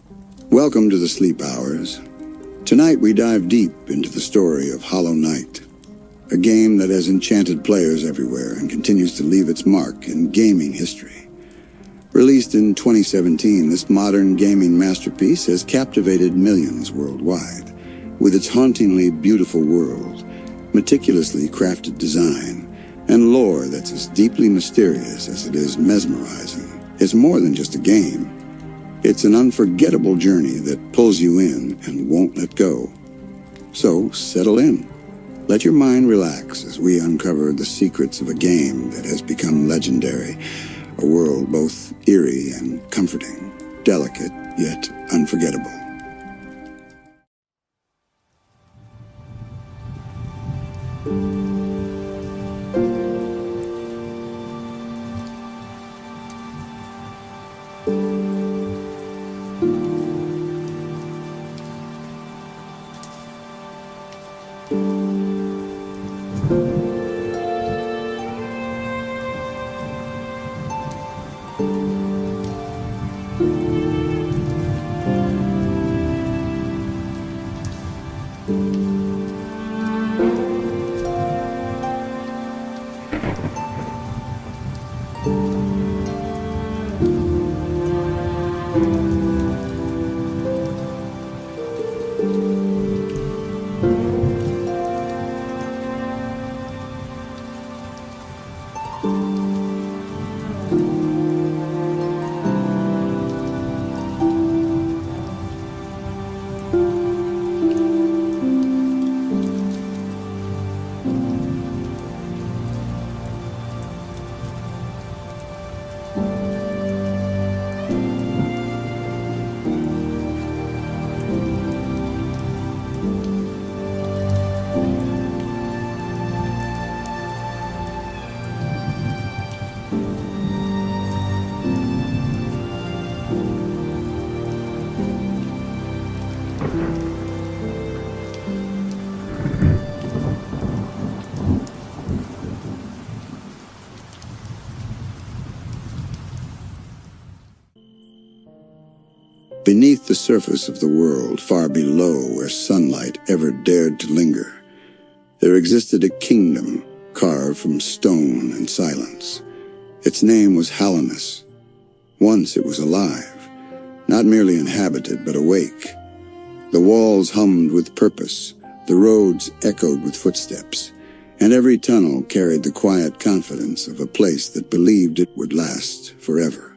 Welcome to the Sleep Hours. Tonight we dive deep into the story of Hollow Knight, a game that has enchanted players everywhere and continues to leave its mark in gaming history. Released in 2017, this modern gaming masterpiece has captivated millions worldwide, with its hauntingly beautiful world, meticulously crafted design, and lore that's as deeply mysterious as it is mesmerizing. It's more than just a game. It's an unforgettable journey that pulls you in and won't let go. So, settle in. Let your mind relax as we uncover the secrets of a game that has become legendary, a world both eerie and comforting, delicate yet unforgettable. Beneath the surface of the world, far below where sunlight ever dared to linger, there existed a kingdom carved from stone and silence. Its name was Hallownest. Once it was alive, not merely inhabited but awake. The walls hummed with purpose, the roads echoed with footsteps, and every tunnel carried the quiet confidence of a place that believed it would last forever.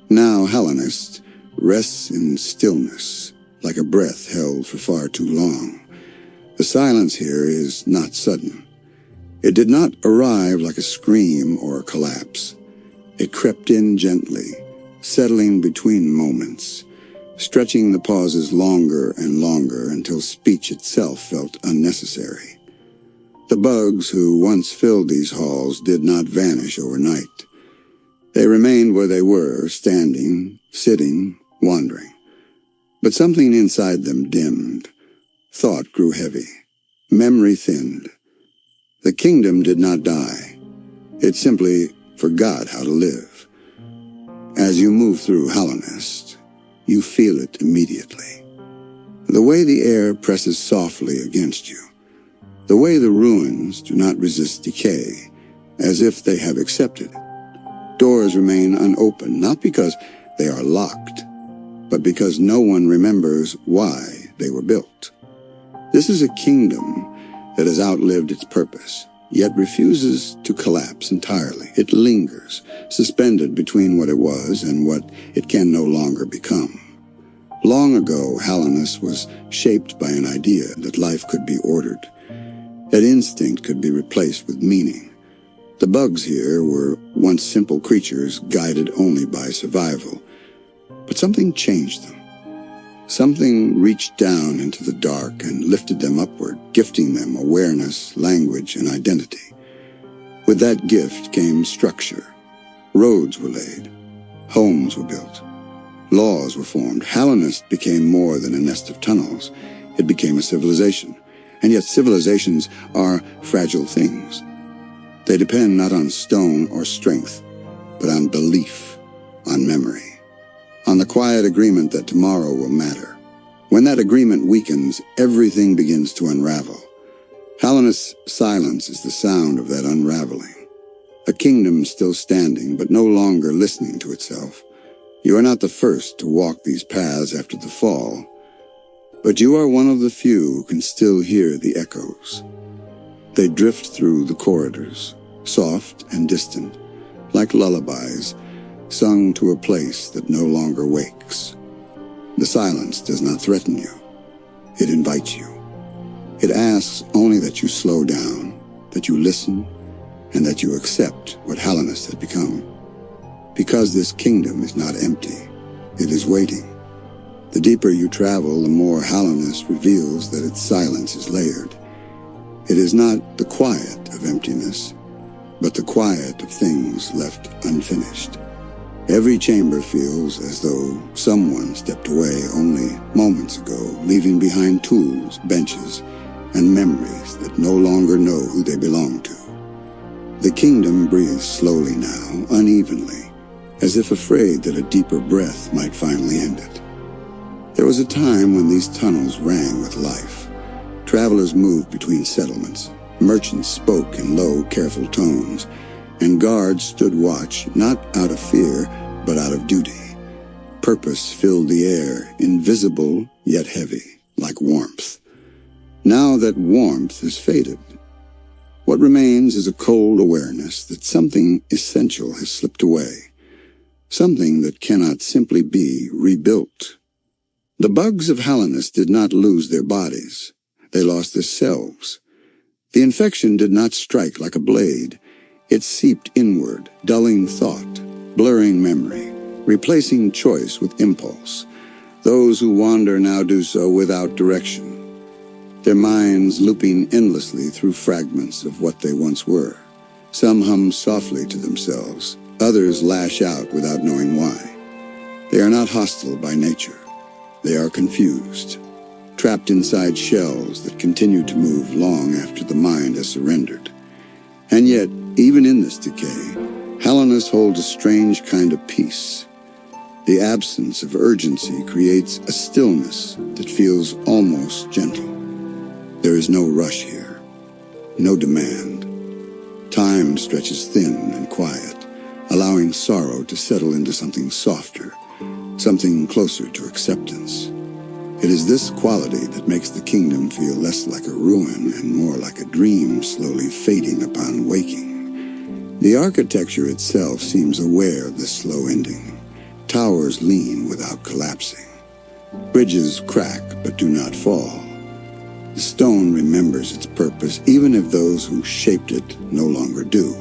Now Hallownest rests in stillness, like a breath held for far too long. The silence here is not sudden. It did not arrive like a scream or a collapse. It crept in gently, settling between moments, stretching the pauses longer and longer until speech itself felt unnecessary. The bugs who once filled these halls did not vanish overnight. They remained where they were, standing, sitting, wandering. But something inside them dimmed. Thought grew heavy. Memory thinned. The kingdom did not die. It simply forgot how to live. As you move through Hallownest, you feel it immediately. The way the air presses softly against you. The way the ruins do not resist decay, as if they have accepted. Doors remain unopened, not because they are locked, but because no one remembers why they were built. This is a kingdom that has outlived its purpose, yet refuses to collapse entirely. It lingers, suspended between what it was and what it can no longer become. Long ago, Hallownest was shaped by an idea that life could be ordered, that instinct could be replaced with meaning. The bugs here were once simple creatures guided only by survival. But something changed them. Something reached down into the dark and lifted them upward, gifting them awareness, language, and identity. With that gift came structure. Roads were laid. Homes were built. Laws were formed. Hallownest became more than a nest of tunnels. It became a civilization. And yet civilizations are fragile things. They depend not on stone or strength, but on belief, on memory, on the quiet agreement that tomorrow will matter. When that agreement weakens, everything begins to unravel. Hallownest's silence is the sound of that unraveling. A kingdom still standing, but no longer listening to itself. You are not the first to walk these paths after the fall, but you are one of the few who can still hear the echoes. They drift through the corridors, soft and distant, like lullabies, sung to a place that no longer wakes. The silence does not threaten you. It invites you. It asks only that you slow down, that you listen, and that you accept what Hallownest had become. Because this kingdom is not empty, it is waiting. The deeper you travel, the more Hallownest reveals that its silence is layered. It is not the quiet of emptiness, but the quiet of things left unfinished. Every chamber feels as though someone stepped away only moments ago, leaving behind tools, benches, and memories that no longer know who they belong to. The kingdom breathes slowly now, unevenly, as if afraid that a deeper breath might finally end it. There was a time when these tunnels rang with life. Travelers moved between settlements. Merchants spoke in low, careful tones, and guards stood watch, not out of fear, but out of duty. Purpose filled the air, invisible yet heavy, like warmth. Now that warmth has faded, what remains is a cold awareness that something essential has slipped away, something that cannot simply be rebuilt. The bugs of Hallownest did not lose their bodies. They lost their selves. The infection did not strike like a blade. It seeped inward, dulling thought, blurring memory, replacing choice with impulse. Those who wander now do so without direction, their minds looping endlessly through fragments of what they once were. Some hum softly to themselves, others lash out without knowing why. They are not hostile by nature. They are confused, trapped inside shells that continue to move long after the mind has surrendered. And yet, even in this decay, Hallownest holds a strange kind of peace. The absence of urgency creates a stillness that feels almost gentle. There is no rush here, no demand. Time stretches thin and quiet, allowing sorrow to settle into something softer, something closer to acceptance. It is this quality that makes the kingdom feel less like a ruin and more like a dream slowly fading upon waking. The architecture itself seems aware of this slow ending. Towers lean without collapsing. Bridges crack but do not fall. The stone remembers its purpose even if those who shaped it no longer do.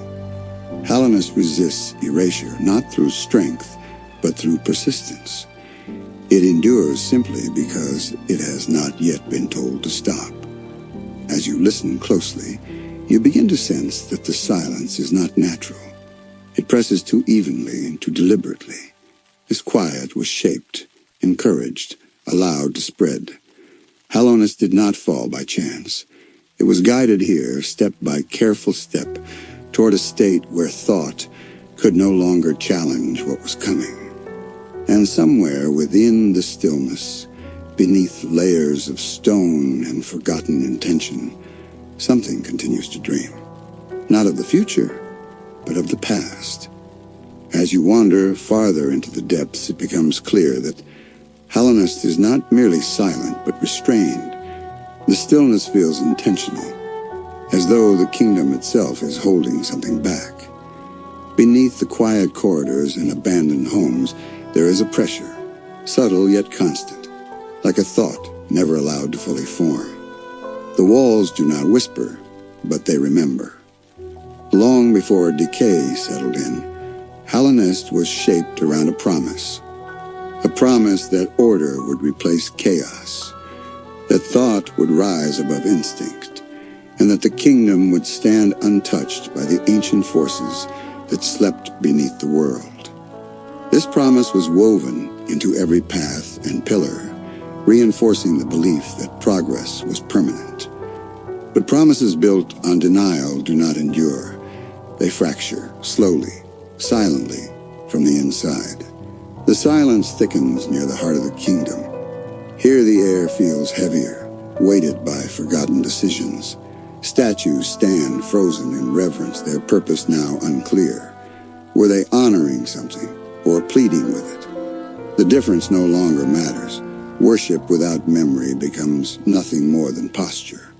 Hallownest resists erasure not through strength but through persistence. It endures simply because it has not yet been told to stop. As you listen closely, you begin to sense that the silence is not natural. It presses too evenly and too deliberately. This quiet was shaped, encouraged, allowed to spread. Hallownest did not fall by chance. It was guided here, step by careful step, toward a state where thought could no longer challenge what was coming. And somewhere within the stillness, beneath layers of stone and forgotten intention, something continues to dream. Not of the future, but of the past. As you wander farther into the depths, it becomes clear that Hallownest is not merely silent, but restrained. The stillness feels intentional, as though the kingdom itself is holding something back. Beneath the quiet corridors and abandoned homes, there is a pressure, subtle yet constant, like a thought never allowed to fully form. The walls do not whisper, but they remember. Long before decay settled in, Hallownest was shaped around a promise that order would replace chaos, that thought would rise above instinct, and that the kingdom would stand untouched by the ancient forces that slept beneath the world. This promise was woven into every path and pillar, reinforcing the belief that progress was permanent. But promises built on denial do not endure. They fracture, slowly, silently, from the inside. The silence thickens near the heart of the kingdom. Here the air feels heavier, weighted by forgotten decisions. Statues stand frozen in reverence, their purpose now unclear. Were they honoring something or pleading with it? The difference no longer matters. Worship without memory becomes nothing more than posture.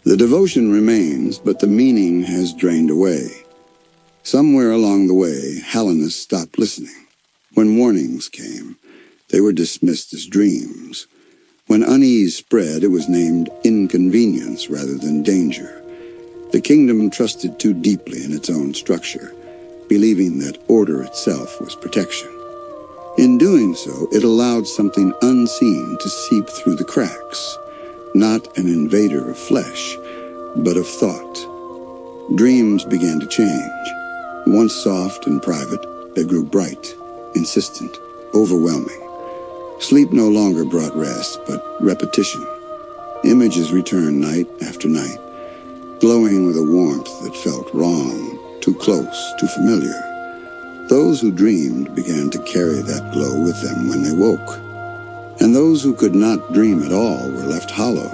The devotion remains, but the meaning has drained away. Somewhere along the way, Hallownest stopped listening. When warnings came, they were dismissed as dreams. When unease spread, it was named inconvenience rather than danger. The kingdom trusted too deeply in its own structure, believing that order itself was protection. In doing so, it allowed something unseen to seep through the cracks, not an invader of flesh, but of thought. Dreams began to change. Once soft and private, they grew bright, insistent, overwhelming. Sleep no longer brought rest, but repetition. Images returned night after night, glowing with a warmth that felt wrong, too close, too familiar. Those who dreamed began to carry that glow with them when they woke. And those who could not dream at all were left hollow,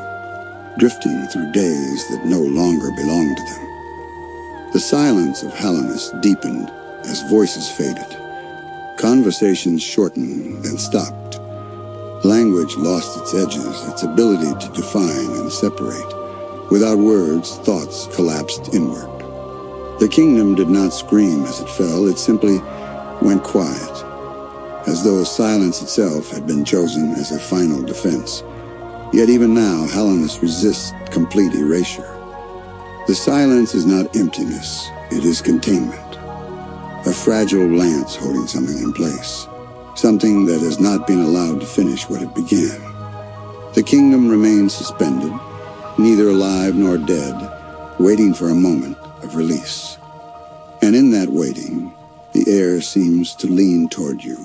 drifting through days that no longer belonged to them. The silence of Hallownest deepened as voices faded. Conversations shortened and stopped. Language lost its edges, its ability to define and separate. Without words, thoughts collapsed inward. The kingdom did not scream as it fell, it simply went quiet, as though silence itself had been chosen as a final defense. Yet even now, Hallownest resists complete erasure. The silence is not emptiness, it is containment. A fragile lance holding something in place, something that has not been allowed to finish what it began. The kingdom remains suspended, neither alive nor dead, waiting for a moment of release. And in that waiting, the air seems to lean toward you,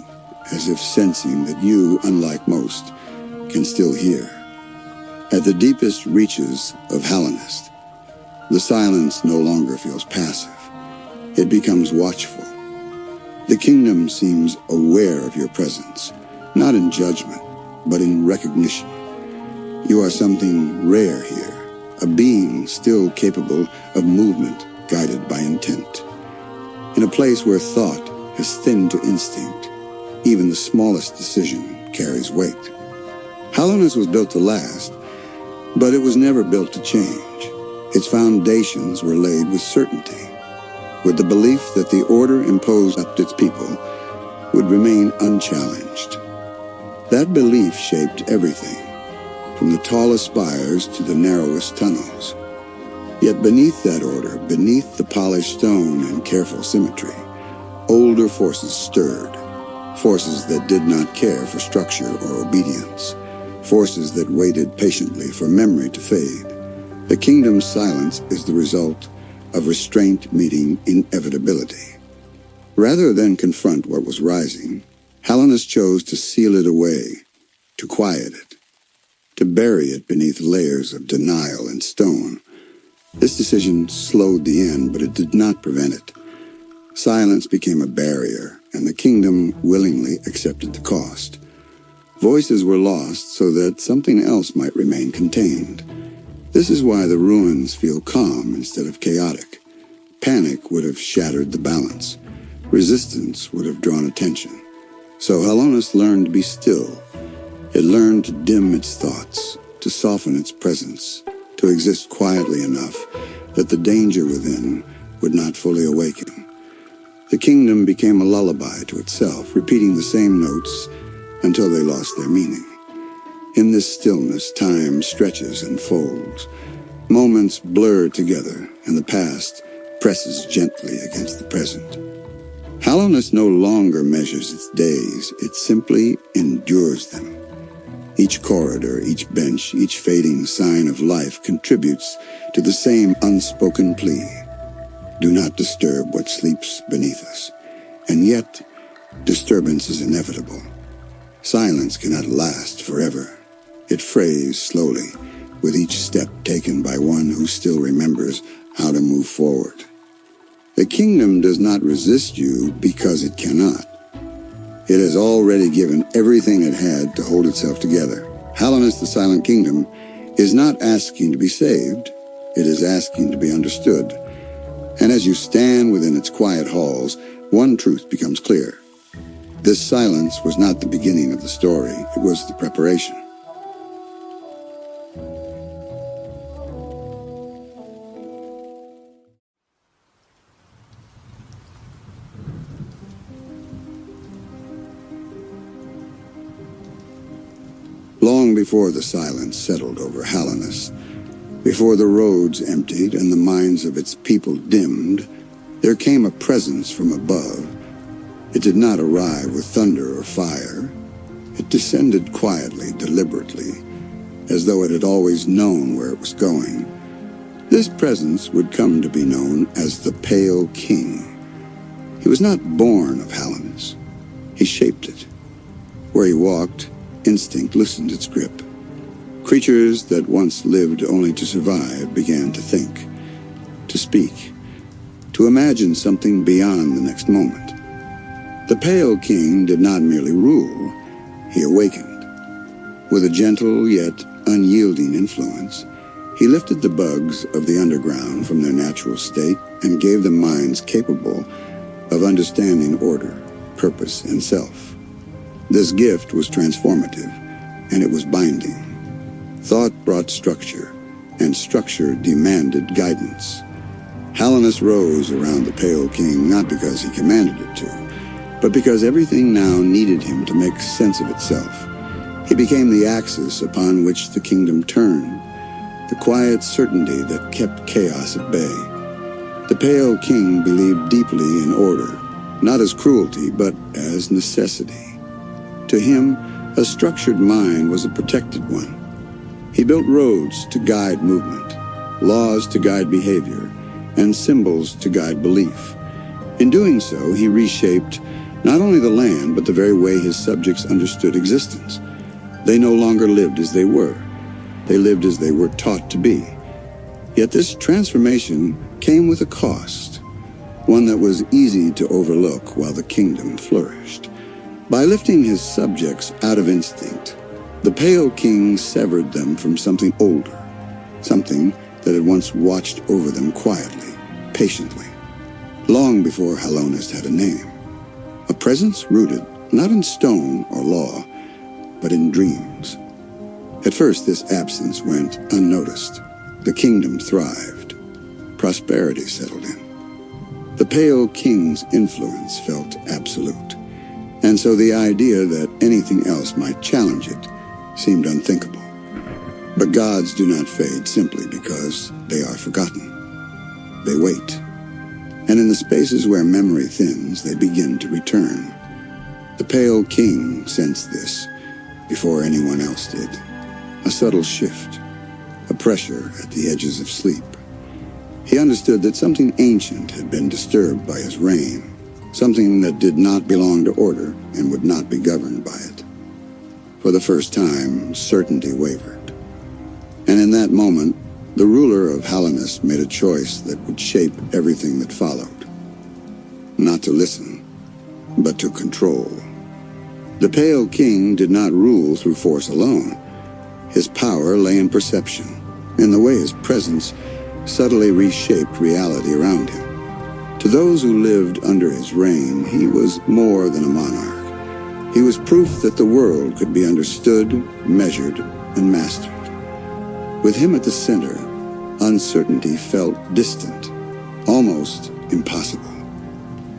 as if sensing that you, unlike most, can still hear. At the deepest reaches of Hallownest, the silence no longer feels passive. It becomes watchful. The kingdom seems aware of your presence, not in judgment, but in recognition. You are something rare here, a being still capable of movement guided by intent. In a place where thought has thinned to instinct, even the smallest decision carries weight. Hallownest was built to last, but it was never built to change. Its foundations were laid with certainty, with the belief that the order imposed on its people would remain unchallenged. That belief shaped everything, from the tallest spires to the narrowest tunnels. Yet beneath that order, beneath the polished stone and careful symmetry, older forces stirred, forces that did not care for structure or obedience, forces that waited patiently for memory to fade. The kingdom's silence is the result of restraint meeting inevitability. Rather than confront what was rising, Hallownest chose to seal it away, to quiet it, to bury it beneath layers of denial and stone. This decision slowed the end, but it did not prevent it. Silence became a barrier, and the kingdom willingly accepted the cost. Voices were lost so that something else might remain contained. This is why the ruins feel calm instead of chaotic. Panic would have shattered the balance. Resistance would have drawn attention. So Hallownest learned to be still. It learned to dim its thoughts, to soften its presence, to exist quietly enough that the danger within would not fully awaken. The kingdom became a lullaby to itself, repeating the same notes until they lost their meaning. In this stillness, time stretches and folds. Moments blur together, and the past presses gently against the present. Hallownest no longer measures its days, it simply endures them. Each corridor, each bench, each fading sign of life contributes to the same unspoken plea. Do not disturb what sleeps beneath us. And yet, disturbance is inevitable. Silence cannot last forever. It frays slowly, with each step taken by one who still remembers how to move forward. The kingdom does not resist you because it cannot. It has already given everything it had to hold itself together. Hallownest, the Silent Kingdom, is not asking to be saved. It is asking to be understood. And as you stand within its quiet halls, one truth becomes clear. This silence was not the beginning of the story. It was the preparation. Long before the silence settled over Hallownest, before the roads emptied and the minds of its people dimmed, there came a presence from above. It did not arrive with thunder or fire. It descended quietly, deliberately, as though it had always known where it was going. This presence would come to be known as the Pale King. He was not born of Hallownest. He shaped it. Where he walked, instinct loosened its grip. Creatures that once lived only to survive began to think, to speak, to imagine something beyond the next moment. The Pale King did not merely rule, he awakened. With a gentle yet unyielding influence, he lifted the bugs of the underground from their natural state and gave them minds capable of understanding order, purpose, and self. This gift was transformative, and it was binding. Thought brought structure, and structure demanded guidance. Hallownest rose around the Pale King not because he commanded it to, but because everything now needed him to make sense of itself. He became the axis upon which the kingdom turned, the quiet certainty that kept chaos at bay. The Pale King believed deeply in order, not as cruelty, but as necessity. To him, a structured mind was a protected one. He built roads to guide movement, laws to guide behavior, and symbols to guide belief. In doing so, he reshaped not only the land, but the very way his subjects understood existence. They no longer lived as they were. They lived as they were taught to be. Yet this transformation came with a cost, one that was easy to overlook while the kingdom flourished. By lifting his subjects out of instinct, the Pale King severed them from something older, something that had once watched over them quietly, patiently, long before Hallownest had a name. A presence rooted not in stone or law, but in dreams. At first, this absence went unnoticed. The kingdom thrived. Prosperity settled in. The Pale King's influence felt absolute. And so the idea that anything else might challenge it seemed unthinkable. But gods do not fade simply because they are forgotten. They wait. And in the spaces where memory thins, they begin to return. The Pale King sensed this before anyone else did. A subtle shift, a pressure at the edges of sleep. He understood that something ancient had been disturbed by his reign. Something that did not belong to order and would not be governed by it. For the first time, certainty wavered. And in that moment, the ruler of Hallownest made a choice that would shape everything that followed. Not to listen, but to control. The Pale King did not rule through force alone. His power lay in perception, in the way his presence subtly reshaped reality around him. To those who lived under his reign, he was more than a monarch. He was proof that the world could be understood, measured, and mastered. With him at the center, uncertainty felt distant, almost impossible.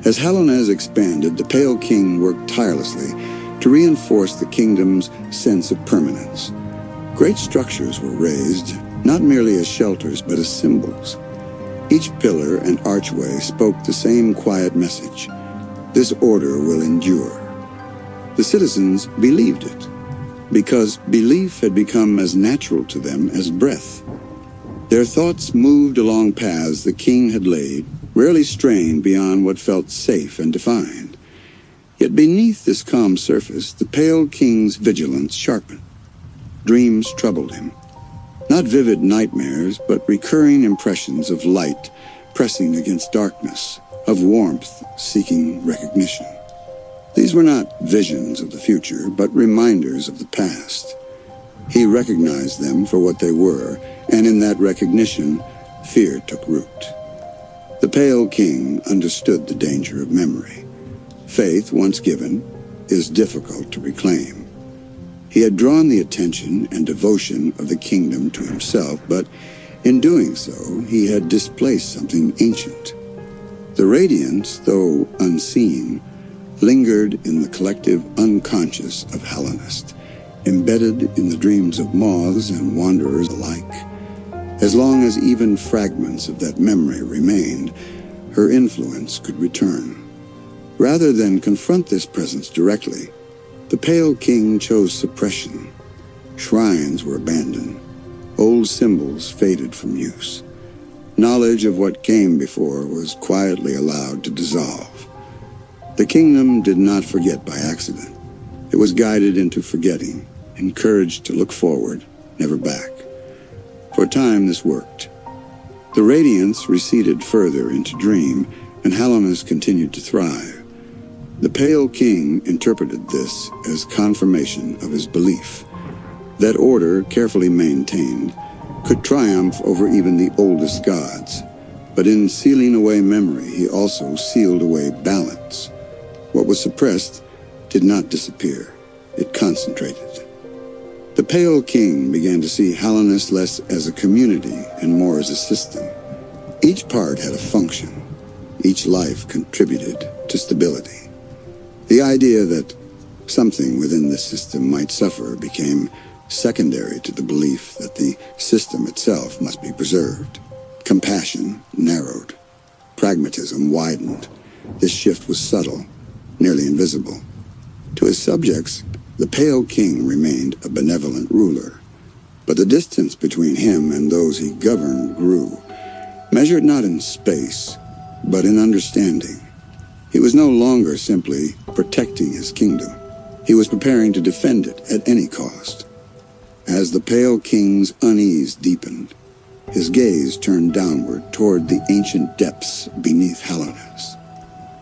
As Hallownest expanded, the Pale King worked tirelessly to reinforce the kingdom's sense of permanence. Great structures were raised, not merely as shelters, but as symbols. Each pillar and archway spoke the same quiet message. This order will endure. The citizens believed it, because belief had become as natural to them as breath. Their thoughts moved along paths the king had laid, rarely straying beyond what felt safe and defined. Yet beneath this calm surface, the Pale King's vigilance sharpened. Dreams troubled him. Not vivid nightmares, but recurring impressions of light pressing against darkness, of warmth seeking recognition. These were not visions of the future, but reminders of the past. He recognized them for what they were, and in that recognition, fear took root. The Pale King understood the danger of memory. Faith, once given, is difficult to reclaim. He had drawn the attention and devotion of the kingdom to himself, but in doing so, he had displaced something ancient. The Radiance, though unseen, lingered in the collective unconscious of Hallownest, embedded in the dreams of moths and wanderers alike. As long as even fragments of that memory remained, her influence could return. Rather than confront this presence directly, the Pale King chose suppression. Shrines were abandoned. Old symbols faded from use. Knowledge of what came before was quietly allowed to dissolve. The kingdom did not forget by accident. It was guided into forgetting, encouraged to look forward, never back. For a time this worked. The Radiance receded further into dream, and Hallownest continued to thrive. The Pale King interpreted this as confirmation of his belief that order, carefully maintained, could triumph over even the oldest gods. But in sealing away memory, he also sealed away balance. What was suppressed did not disappear. It concentrated. The Pale King began to see Hallownest less as a community and more as a system. Each part had a function. Each life contributed to stability. The idea that something within the system might suffer became secondary to the belief that the system itself must be preserved. Compassion narrowed. Pragmatism widened. This shift was subtle, nearly invisible. To his subjects, the Pale King remained a benevolent ruler, but the distance between him and those he governed grew, measured not in space, but in understanding. He was no longer simply protecting his kingdom. He was preparing to defend it at any cost. As the Pale King's unease deepened, his gaze turned downward toward the ancient depths beneath Hallownest.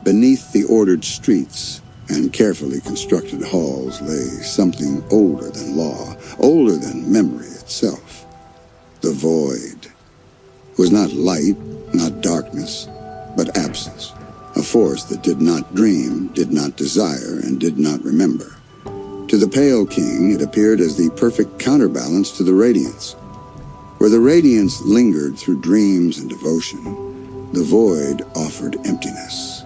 Beneath the ordered streets and carefully constructed halls lay something older than law, older than memory itself. The void was not light, not darkness, but absence, a force that did not dream, did not desire, and did not remember. To the Pale King, it appeared as the perfect counterbalance to the Radiance. Where the Radiance lingered through dreams and devotion, the void offered emptiness.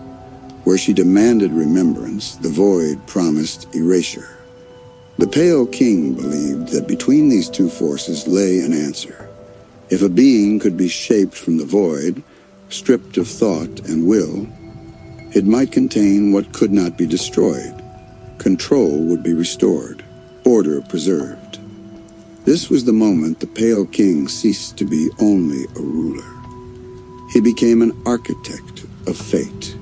Where she demanded remembrance, the void promised erasure. The Pale King believed that between these two forces lay an answer. If a being could be shaped from the void, stripped of thought and will, it might contain what could not be destroyed. Control would be restored, order preserved. This was the moment the Pale King ceased to be only a ruler. He became an architect of fate.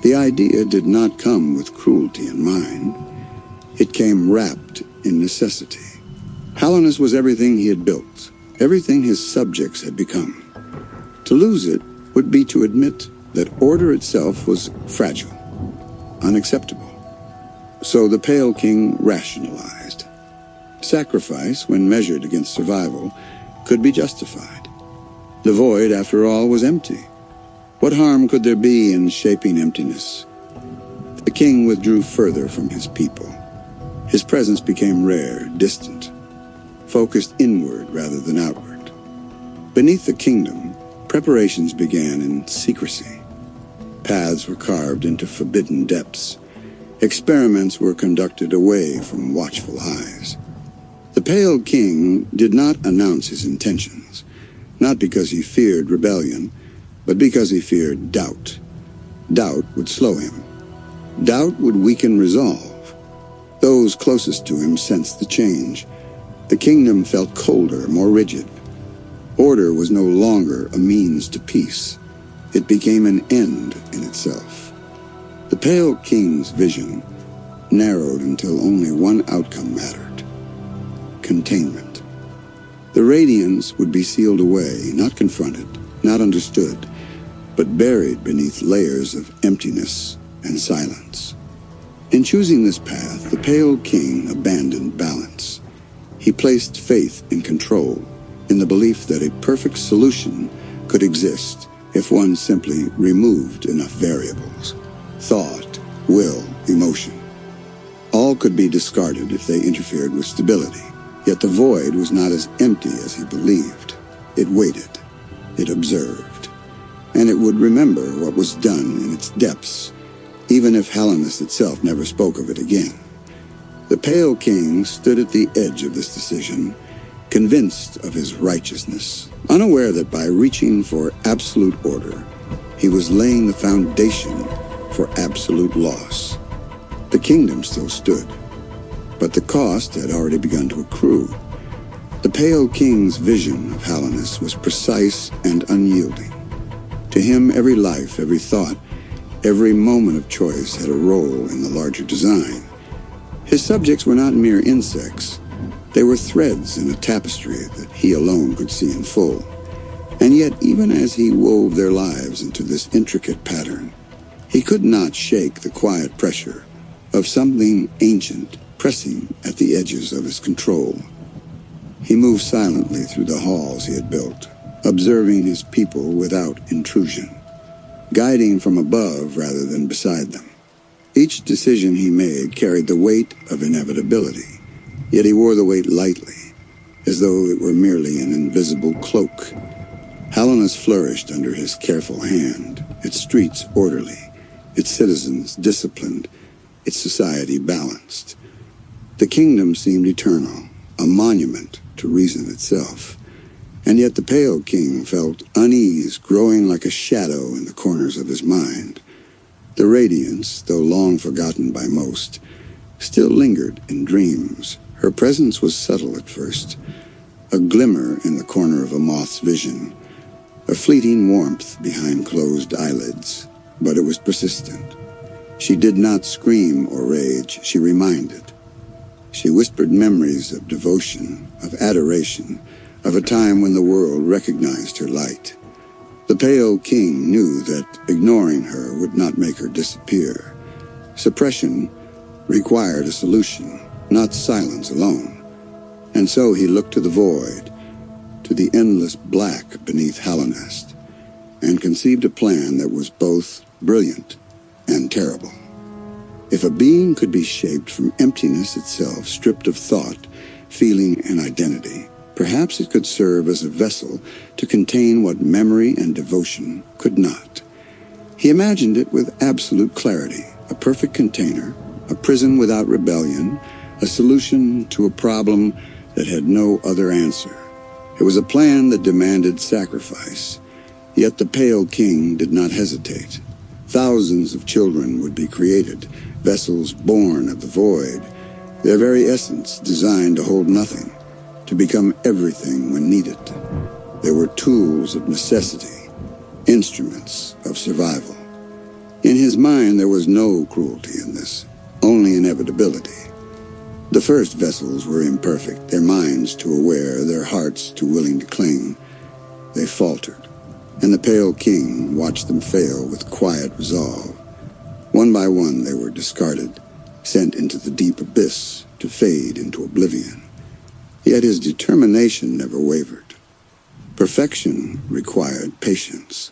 The idea did not come with cruelty in mind. It came wrapped in necessity. Hallownest was everything he had built, everything his subjects had become. To lose it would be to admit that order itself was fragile, unacceptable. So the Pale King rationalized. Sacrifice, when measured against survival, could be justified. The void, after all, was empty. What harm could there be in shaping emptiness? The king withdrew further from his people. His presence became rare, distant, focused inward rather than outward. Beneath the kingdom, preparations began in secrecy. Paths were carved into forbidden depths. Experiments were conducted away from watchful eyes. The Pale King did not announce his intentions, not because he feared rebellion, but because he feared doubt. Doubt would slow him. Doubt would weaken resolve. Those closest to him sensed the change. The kingdom felt colder, more rigid. Order was no longer a means to peace. It became an end in itself. The Pale King's vision narrowed until only one outcome mattered: containment. The Radiance would be sealed away, not confronted, not understood, but buried beneath layers of emptiness and silence. In choosing this path, the Pale King abandoned balance. He placed faith in control, in the belief that a perfect solution could exist if one simply removed enough variables. Thought, will, emotion. All could be discarded if they interfered with stability. Yet the void was not as empty as he believed. It waited. It observed. And it would remember what was done in its depths, even if Hallownest itself never spoke of it again. The Pale King stood at the edge of this decision, convinced of his righteousness, unaware that by reaching for absolute order, he was laying the foundation for absolute loss. The kingdom still stood, but the cost had already begun to accrue. The Pale King's vision of Hallownest was precise and unyielding. To him, every life, every thought, every moment of choice had a role in the larger design. His subjects were not mere insects. They were threads in a tapestry that he alone could see in full. And yet, even as he wove their lives into this intricate pattern, he could not shake the quiet pressure of something ancient pressing at the edges of his control. He moved silently through the halls he had built, observing his people without intrusion, guiding from above rather than beside them. Each decision he made carried the weight of inevitability, yet he wore the weight lightly, as though it were merely an invisible cloak. Hallownest flourished under his careful hand, its streets orderly, its citizens disciplined, its society balanced. The kingdom seemed eternal, a monument to reason itself. And yet the Pale King felt unease growing like a shadow in the corners of his mind. The Radiance, though long forgotten by most, still lingered in dreams. Her presence was subtle at first, a glimmer in the corner of a moth's vision, a fleeting warmth behind closed eyelids, but it was persistent. She did not scream or rage, she reminded. She whispered memories of devotion, of adoration, of a time when the world recognized her light. The Pale King knew that ignoring her would not make her disappear. Suppression required a solution, not silence alone. And so he looked to the void, to the endless black beneath Hallownest, and conceived a plan that was both brilliant and terrible. If a being could be shaped from emptiness itself, stripped of thought, feeling, and identity, perhaps it could serve as a vessel to contain what memory and devotion could not. He imagined it with absolute clarity, a perfect container, a prison without rebellion, a solution to a problem that had no other answer. It was a plan that demanded sacrifice, yet the Pale King did not hesitate. Thousands of children would be created, vessels born of the void, their very essence designed to hold nothing, to become everything when needed. They were tools of necessity, instruments of survival. In his mind there was no cruelty in this, only inevitability. The first vessels were imperfect, their minds too aware, their hearts too willing to cling. They faltered, and the Pale King watched them fail with quiet resolve. One by one they were discarded, sent into the deep abyss to fade into oblivion. Yet his determination never wavered. Perfection required patience.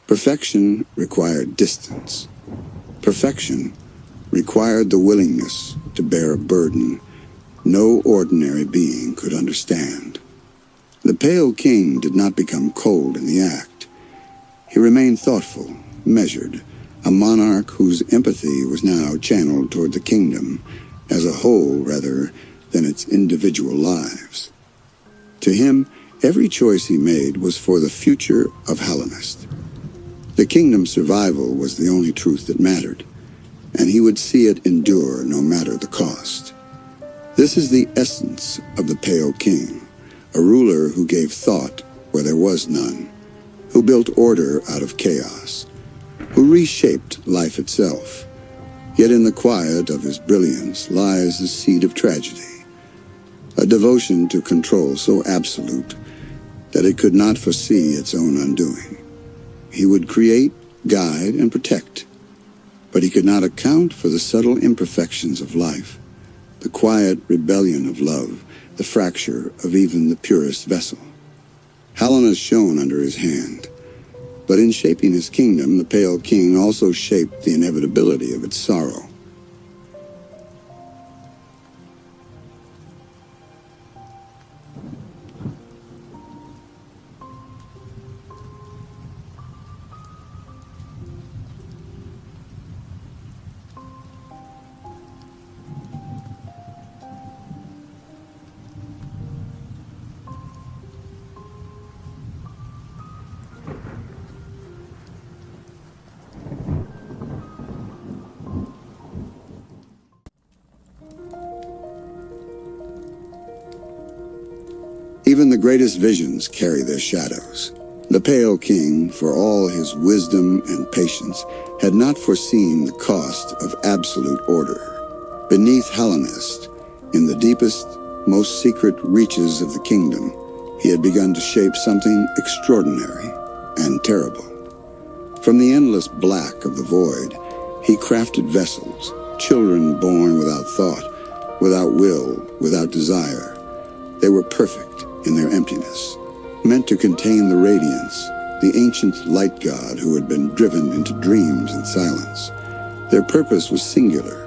Perfection required distance. Perfection required the willingness to bear a burden no ordinary being could understand. The Pale King did not become cold in the act. He remained thoughtful, measured, a monarch whose empathy was now channeled toward the kingdom as a whole rather than its individual lives. To him, every choice he made was for the future of Hallownest. The kingdom's survival was the only truth that mattered, and he would see it endure no matter the cost. This is the essence of the Pale King, a ruler who gave thought where there was none, who built order out of chaos, who reshaped life itself. Yet in the quiet of his brilliance lies the seed of tragedy, a devotion to control so absolute that it could not foresee its own undoing. He would create, guide, and protect, But he could not account for the subtle imperfections of life, the quiet rebellion of love, the fracture of even the purest vessel. Hallownest shone under his hand, but in shaping his kingdom, the Pale King also shaped the inevitability of its sorrow. Even the greatest visions carry their shadows. The Pale King, for all his wisdom and patience, had not foreseen the cost of absolute order. Beneath Hallownest, in the deepest, most secret reaches of the kingdom, he had begun to shape something extraordinary and terrible. From the endless black of the void, he crafted vessels, children born without thought, without will, without desire. They were perfect in their emptiness, meant to contain the Radiance, the ancient light god who had been driven into dreams and silence. Their purpose was singular: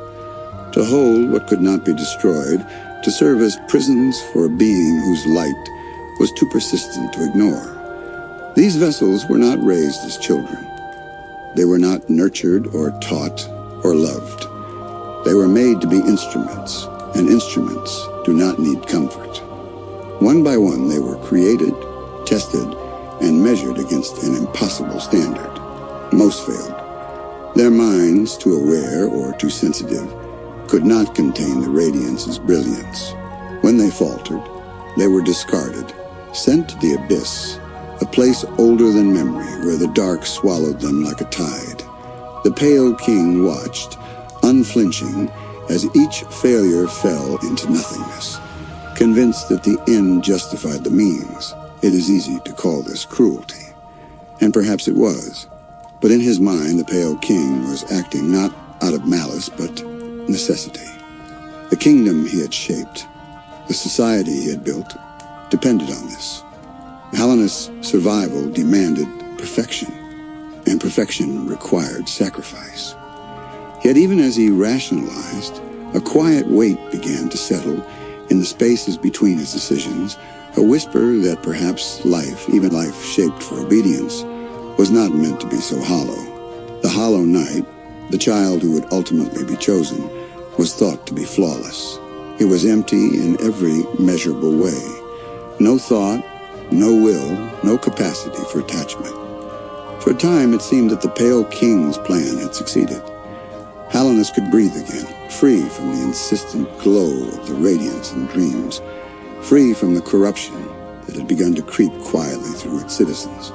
to hold what could not be destroyed, to serve as prisons for a being whose light was too persistent to ignore. These vessels were not raised as children. They were not nurtured or taught or loved. They were made to be instruments, and instruments do not need comfort. One by one, they were created, tested, and measured against an impossible standard. Most failed. Their minds, too aware or too sensitive, could not contain the Radiance's brilliance. When they faltered, they were discarded, sent to the abyss, a place older than memory where the dark swallowed them like a tide. The Pale King watched, unflinching, as each failure fell into nothingness. Convinced that the end justified the means, it is easy to call this cruelty. And perhaps it was. But in his mind, the Pale King was acting not out of malice, but necessity. The kingdom he had shaped, the society he had built, depended on this. Hallownest's survival demanded perfection, and perfection required sacrifice. Yet even as he rationalized, a quiet weight began to settle in the spaces between his decisions, a whisper that perhaps life, even life shaped for obedience, was not meant to be so hollow. The hollow knight, the child who would ultimately be chosen, was thought to be flawless. It was empty in every measurable way. No thought, no will, no capacity for attachment. For a time it seemed that the Pale King's plan had succeeded. Hallownest could breathe again, free from the insistent glow of the Radiance and dreams, free from the corruption that had begun to creep quietly through its citizens.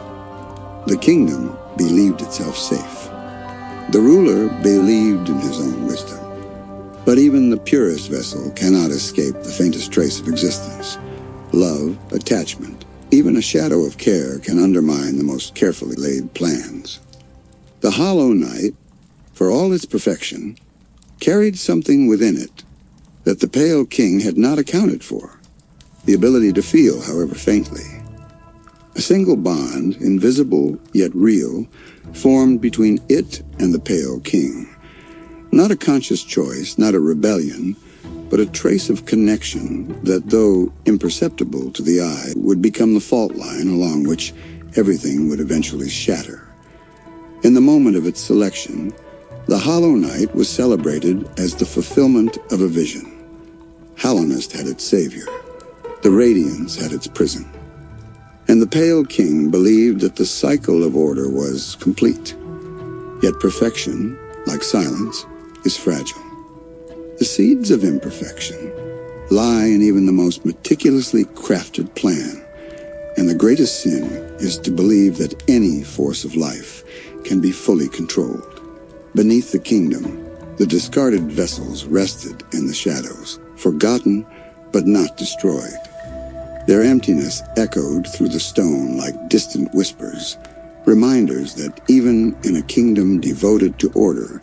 The kingdom believed itself safe. The ruler believed in his own wisdom. But even the purest vessel cannot escape the faintest trace of existence. Love, attachment, even a shadow of care can undermine the most carefully laid plans. The Hollow Knight, for all its perfection, carried something within it that the Pale King had not accounted for: the ability to feel, however faintly. A single bond, invisible yet real, formed between it and the Pale King. Not a conscious choice, not a rebellion, but a trace of connection that, though imperceptible to the eye, would become the fault line along which everything would eventually shatter. In the moment of its selection, the Hollow Knight was celebrated as the fulfillment of a vision. Hallownest had its savior. The Radiance had its prison. And the Pale King believed that the cycle of order was complete. Yet perfection, like silence, is fragile. The seeds of imperfection lie in even the most meticulously crafted plan, and the greatest sin is to believe that any force of life can be fully controlled. Beneath the kingdom, the discarded vessels rested in the shadows, forgotten but not destroyed. Their emptiness echoed through the stone like distant whispers, reminders that even in a kingdom devoted to order,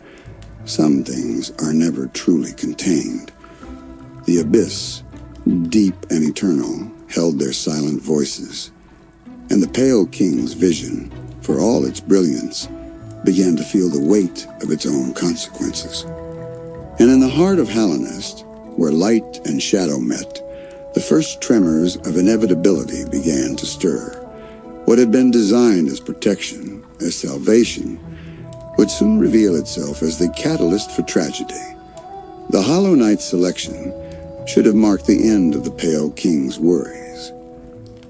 some things are never truly contained. The abyss, deep and eternal, held their silent voices, and the Pale King's vision, for all its brilliance, began to feel the weight of its own consequences. And in the heart of Hallownest, where light and shadow met, the first tremors of inevitability began to stir. What had been designed as protection, as salvation, would soon reveal itself as the catalyst for tragedy. The Hollow Knight's selection should have marked the end of the Pale King's worries.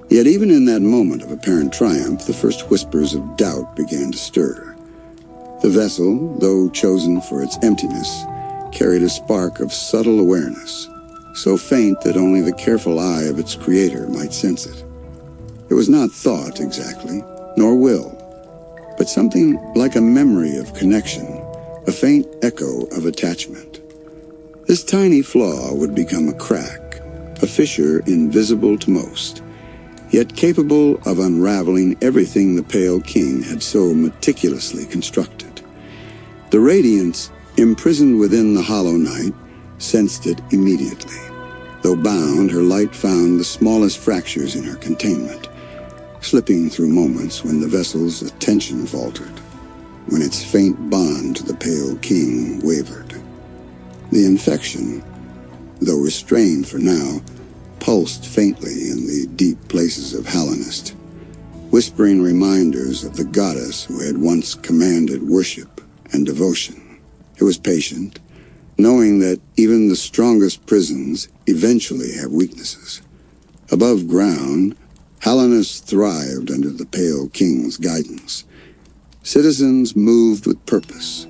Yet even in that moment of apparent triumph, the first whispers of doubt began to stir. The vessel, though chosen for its emptiness, carried a spark of subtle awareness, so faint that only the careful eye of its creator might sense it. It was not thought exactly, nor will, but something like a memory of connection, a faint echo of attachment. This tiny flaw would become a crack, a fissure invisible to most, yet capable of unraveling everything the Pale King had so meticulously constructed. The Radiance, imprisoned within the Hollow Knight, sensed it immediately. Though bound, her light found the smallest fractures in her containment, slipping through moments when the vessel's attention faltered, when its faint bond to the Pale King wavered. The infection, though restrained for now, pulsed faintly in the deep places of Hallownest, whispering reminders of the goddess who had once commanded worship and devotion. It was patient, knowing that even the strongest prisons eventually have weaknesses. Above ground, Hallownest thrived under the Pale King's guidance. Citizens moved with purpose.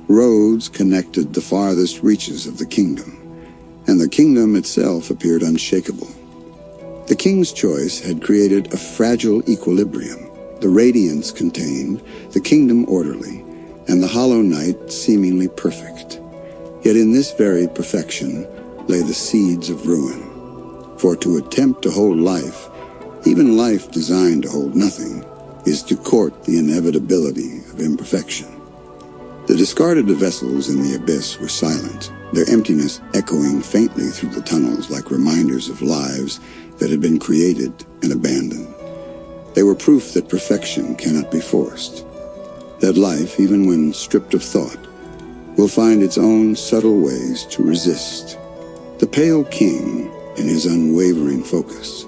Roads connected the farthest reaches of the kingdom, and the kingdom itself appeared unshakable. The king's choice had created a fragile equilibrium, the Radiance contained, the kingdom orderly, and the Hollow Knight seemingly perfect. Yet in this very perfection lay the seeds of ruin. For to attempt to hold life, even life designed to hold nothing, is to court the inevitability of imperfection. The discarded vessels in the abyss were silent, their emptiness echoing faintly through the tunnels like reminders of lives that had been created and abandoned. They were proof that perfection cannot be forced, that life, even when stripped of thought, will find its own subtle ways to resist. The Pale King, in his unwavering focus,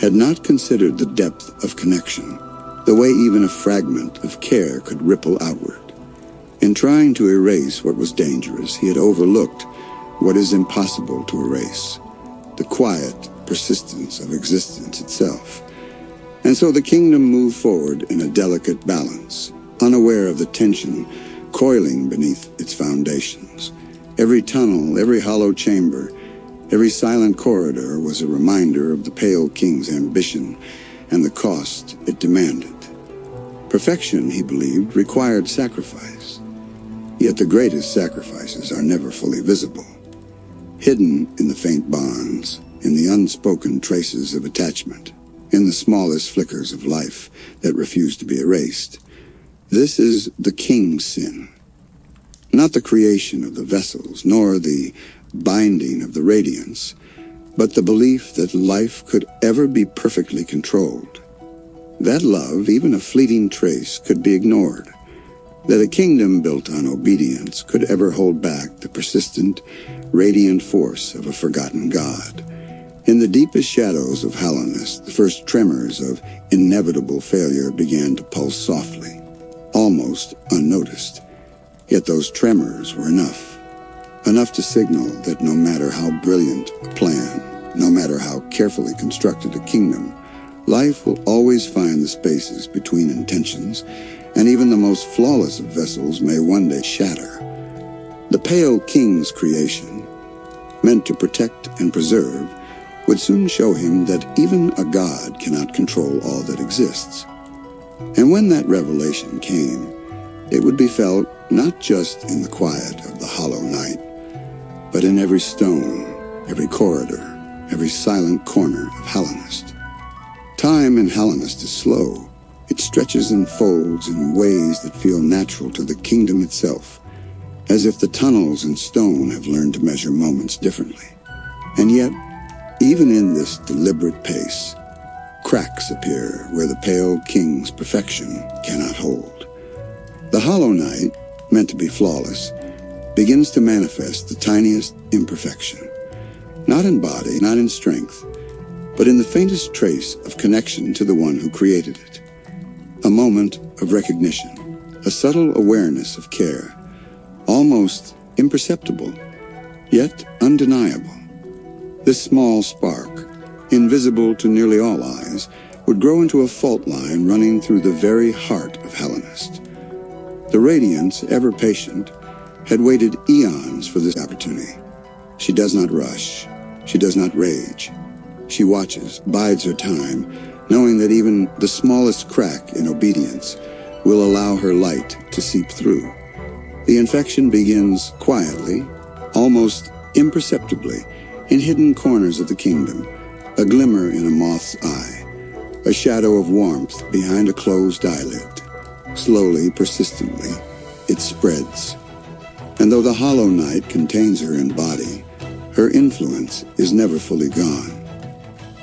had not considered the depth of connection, the way even a fragment of care could ripple outward. In trying to erase what was dangerous, he had overlooked what is impossible to erase, the quiet persistence of existence itself. And so the kingdom moved forward in a delicate balance, unaware of the tension coiling beneath its foundations. Every tunnel, every hollow chamber, every silent corridor was a reminder of the Pale King's ambition and the cost it demanded. Perfection, he believed, required sacrifice. Yet the greatest sacrifices are never fully visible. Hidden in the faint bonds, in the unspoken traces of attachment, in the smallest flickers of life that refuse to be erased. This is the king's sin. Not the creation of the vessels, nor the binding of the Radiance, but the belief that life could ever be perfectly controlled. That love, even a fleeting trace, could be ignored. That a kingdom built on obedience could ever hold back the persistent, radiant force of a forgotten god. In the deepest shadows of Hallownest, the first tremors of inevitable failure began to pulse softly, almost unnoticed. Yet those tremors were enough to signal that no matter how brilliant a plan, no matter how carefully constructed a kingdom, life will always find the spaces between intentions, and even the most flawless of vessels may one day shatter. The Pale King's creation, meant to protect and preserve, would soon show him that even a god cannot control all that exists. And when that revelation came, it would be felt not just in the quiet of the Hollow Night, but in every stone, every corridor, every silent corner of Hallownest. Time in Hallownest is slow. It stretches and folds in ways that feel natural to the kingdom itself. as if the tunnels in stone have learned to measure moments differently. And yet, even in this deliberate pace, cracks appear where the pale king's perfection cannot hold. The hollow knight, meant to be flawless, begins to manifest the tiniest imperfection, not in body, not in strength, but in the faintest trace of connection to the one who created it. A moment of recognition, a subtle awareness of care, almost imperceptible, yet undeniable. This small spark, invisible to nearly all eyes, would grow into a fault line running through the very heart of Hallownest. The Radiance, ever patient, had waited eons for this opportunity. She does not rush. She does not rage. She watches, bides her time, knowing that even the smallest crack in obedience will allow her light to seep through. The infection begins quietly, almost imperceptibly, in hidden corners of the kingdom, a glimmer in a moth's eye, a shadow of warmth behind a closed eyelid. Slowly, persistently, it spreads. And though the hollow knight contains her in body, her influence is never fully gone.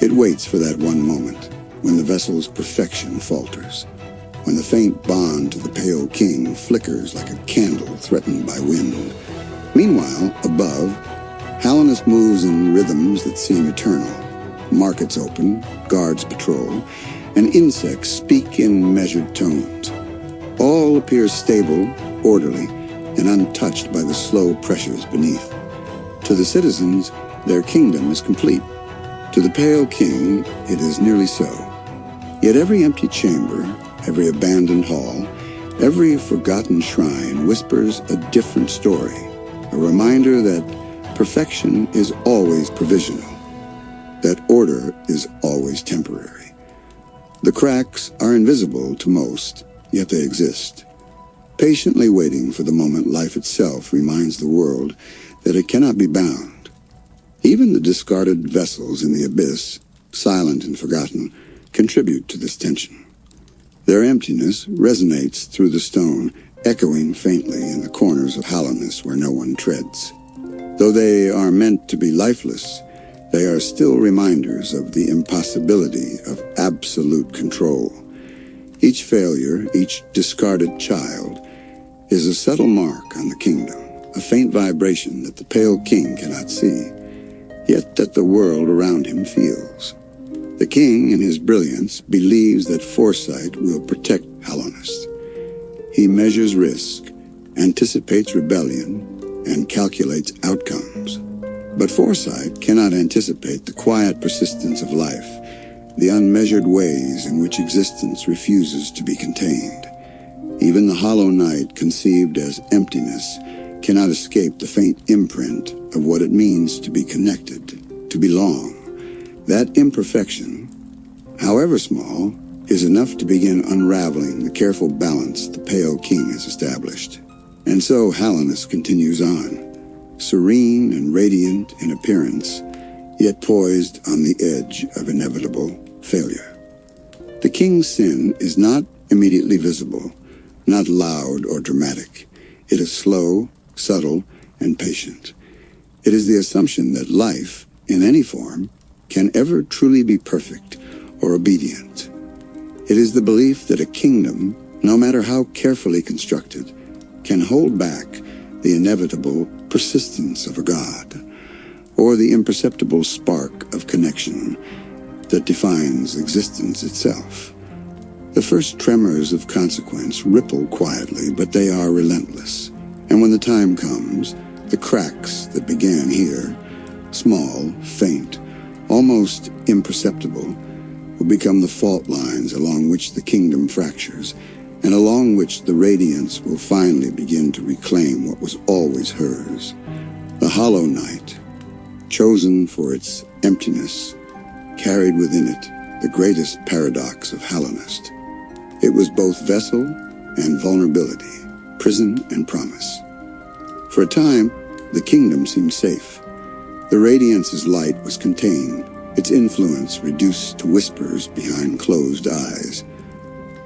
It waits for that one moment when the vessel's perfection falters, when the faint bond to the pale king flickers like a candle threatened by wind. Meanwhile, above, Hallownest moves in rhythms that seem eternal. Markets open, guards patrol, and insects speak in measured tones. All appears stable, orderly, and untouched by the slow pressures beneath. To the citizens, their kingdom is complete. To the pale king, it is nearly so. Yet every empty chamber, every abandoned hall, every forgotten shrine whispers a different story, a reminder that perfection is always provisional, that order is always temporary. The cracks are invisible to most, yet they exist, patiently waiting for the moment life itself reminds the world that it cannot be bound. Even the discarded vessels in the abyss, silent and forgotten, contribute to this tension. Their emptiness resonates through the stone, echoing faintly in the corners of Hallownest where no one treads. Though they are meant to be lifeless, they are still reminders of the impossibility of absolute control. Each failure, each discarded child, is a subtle mark on the kingdom, a faint vibration that the pale king cannot see, yet that the world around him feels. The king, in his brilliance, believes that foresight will protect Hallownest. He measures risk, anticipates rebellion, and calculates outcomes. But foresight cannot anticipate the quiet persistence of life, the unmeasured ways in which existence refuses to be contained. Even the hollow knight, conceived as emptiness, cannot escape the faint imprint of what it means to be connected, to belong. That imperfection, however small, is enough to begin unraveling the careful balance the pale king has established. And so Hallownest continues on, serene and radiant in appearance, yet poised on the edge of inevitable failure. The king's sin is not immediately visible, not loud or dramatic. It is slow, subtle, and patient. It is the assumption that life, in any form, can ever truly be perfect or obedient. It is the belief that a kingdom, no matter how carefully constructed, can hold back the inevitable persistence of a god, or the imperceptible spark of connection that defines existence itself. The first tremors of consequence ripple quietly, but they are relentless. And when the time comes, the cracks that began here, small, faint, almost imperceptible, will become the fault lines along which the kingdom fractures, and along which the Radiance will finally begin to reclaim what was always hers. The hollow knight, chosen for its emptiness, carried within it the greatest paradox of Hallownest. It was both vessel and vulnerability, prison and promise. For a time, the kingdom seemed safe. The Radiance's light was contained, its influence reduced to whispers behind closed eyes.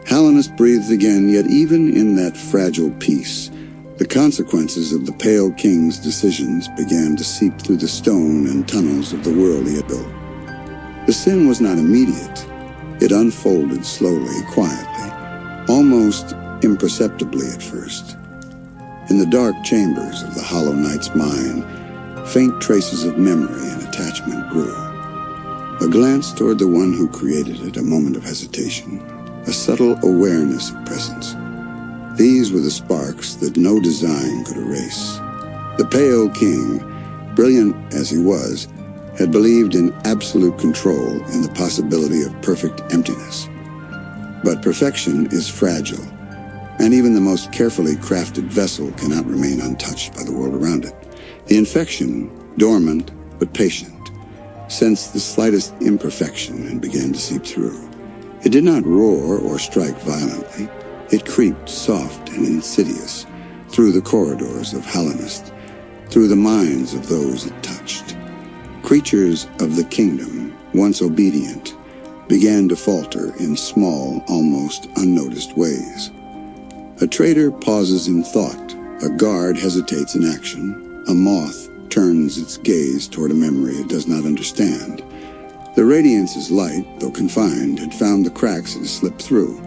Hallownest breathed again, yet even in that fragile peace, The consequences of the Pale King's decisions began to seep through the stone and tunnels of the world he had built. The sin was not immediate. It unfolded slowly, quietly, almost imperceptibly at first. In the dark chambers of the Hollow Knight's mind, faint traces of memory and attachment grew. A glance toward the one who created it, a moment of hesitation, a subtle awareness of presence. These were the sparks that no design could erase. The Pale King, brilliant as he was, had believed in absolute control and the possibility of perfect emptiness. But perfection is fragile, and even the most carefully crafted vessel cannot remain untouched by the world around it. The infection, dormant but patient, sensed the slightest imperfection and began to seep through. It did not roar or strike violently. It creeped soft and insidious through the corridors of Hallownest, through the minds of those it touched. Creatures of the kingdom, once obedient, began to falter in small, almost unnoticed ways. A traitor pauses in thought. A guard hesitates in action. A moth turns its gaze toward a memory it does not understand. The Radiance's light, though confined, had found the cracks it had slipped through,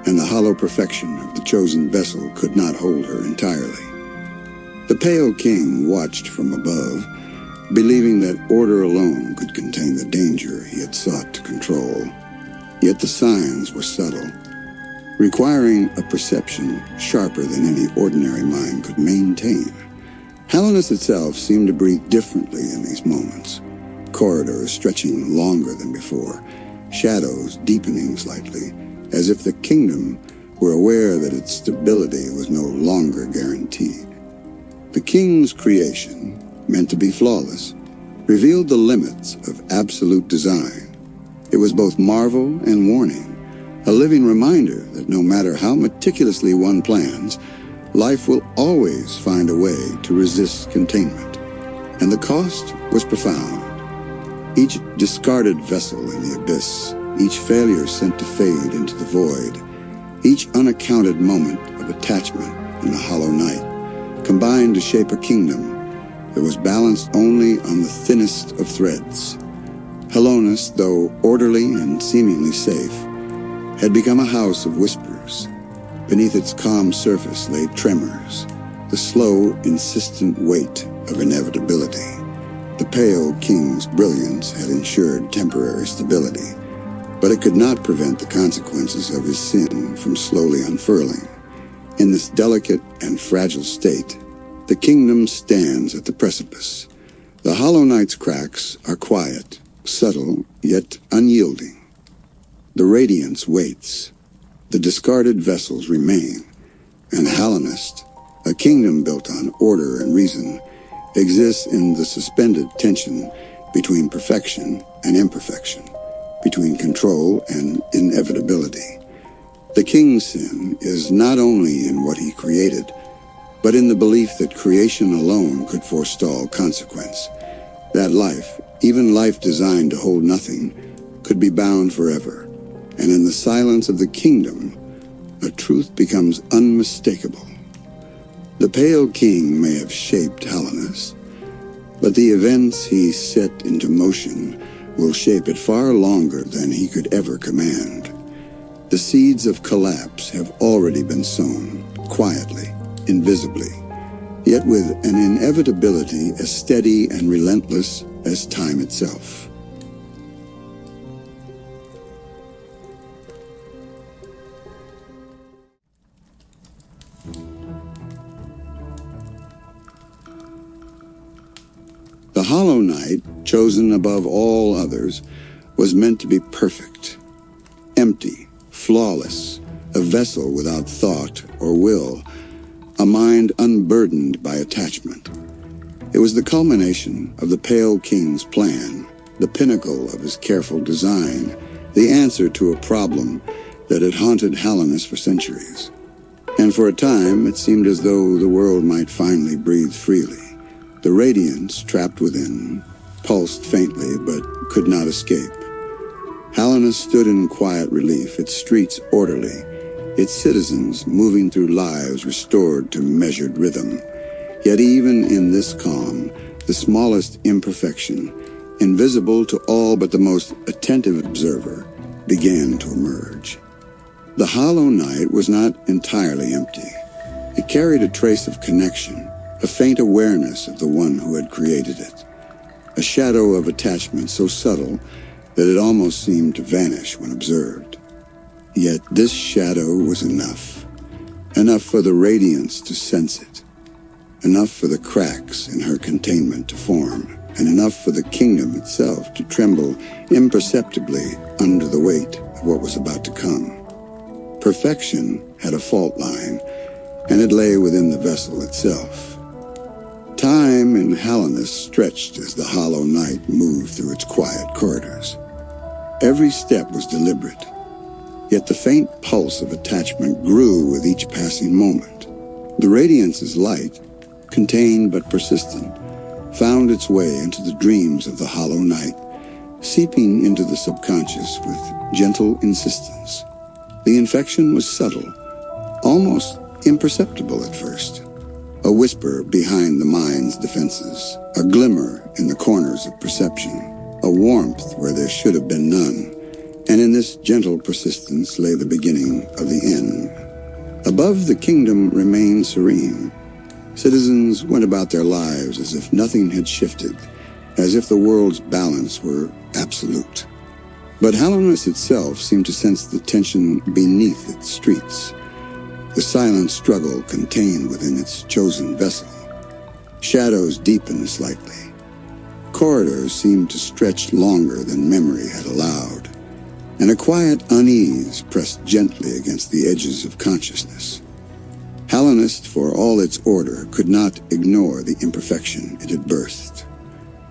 and the hollow perfection of the chosen vessel could not hold her entirely. The Pale King watched from above, believing that order alone could contain the danger he had sought to control. Yet the signs were subtle, requiring a perception sharper than any ordinary mind could maintain. Hallownest itself seemed to breathe differently in these moments, corridors stretching longer than before, shadows deepening slightly, as if the kingdom were aware that its stability was no longer guaranteed. The king's creation, meant to be flawless, revealed the limits of absolute design. It was both marvel and warning, a living reminder that no matter how meticulously one plans, life will always find a way to resist containment. And the cost was profound. Each discarded vessel in the abyss, each failure sent to fade into the void, each unaccounted moment of attachment in the Hollow Night, combined to shape a kingdom that was balanced only on the thinnest of threads. Hallownest, though orderly and seemingly safe, had become a house of whispers. Beneath its calm surface lay tremors, the slow, insistent weight of inevitability. The Pale King's brilliance had ensured temporary stability, but it could not prevent the consequences of his sin from slowly unfurling. In this delicate and fragile state, the kingdom stands at the precipice. The Hollow Knight's cracks are quiet, subtle, yet unyielding. The Radiance waits. The discarded vessels remain. And Hallownest, a kingdom built on order and reason, exists in the suspended tension between perfection and imperfection, between control and inevitability. The king's sin is not only in what he created, but in the belief that creation alone could forestall consequence, that life, even life designed to hold nothing, could be bound forever. And in the silence of the kingdom, a truth becomes unmistakable. The Pale King may have shaped Hallownest, but the events he set into motion will shape it far longer than he could ever command. The seeds of collapse have already been sown, quietly, invisibly, yet with an inevitability as steady and relentless as time itself. The Hollow Knight, chosen above all others, was meant to be perfect, empty, flawless, a vessel without thought or will, a mind unburdened by attachment. It was the culmination of the Pale King's plan, the pinnacle of his careful design, the answer to a problem that had haunted Hallownest for centuries. And for a time, it seemed as though the world might finally breathe freely. The Radiance, trapped within, pulsed faintly but could not escape. Hallownest stood in quiet relief, its streets orderly, its citizens moving through lives restored to measured rhythm. Yet even in this calm, the smallest imperfection, invisible to all but the most attentive observer, began to emerge. The hollow night was not entirely empty. It carried a trace of connection, a faint awareness of the one who had created it, a shadow of attachment so subtle that it almost seemed to vanish when observed. Yet this shadow was enough for the Radiance to sense it, enough for the cracks in her containment to form, and enough for the kingdom itself to tremble imperceptibly under the weight of what was about to come. Perfection had a fault line, and it lay within the vessel itself. Time in Hallownest stretched as the hollow night moved through its quiet corridors. Every step was deliberate, yet the faint pulse of attachment grew with each passing moment. The Radiance's light, contained but persistent, found its way into the dreams of the hollow night, seeping into the subconscious with gentle insistence. The infection was subtle, almost imperceptible at first. A whisper behind the mind's defenses, a glimmer in the corners of perception, a warmth where there should have been none. And in this gentle persistence lay the beginning of the end. Above, the kingdom remained serene. Citizens went about their lives as if nothing had shifted, as if the world's balance were absolute. But Hallownest itself seemed to sense the tension beneath its streets, the silent struggle contained within its chosen vessel. Shadows deepened slightly. Corridors seemed to stretch longer than memory had allowed, and a quiet unease pressed gently against the edges of consciousness. Hallownest, for all its order, could not ignore the imperfection it had birthed.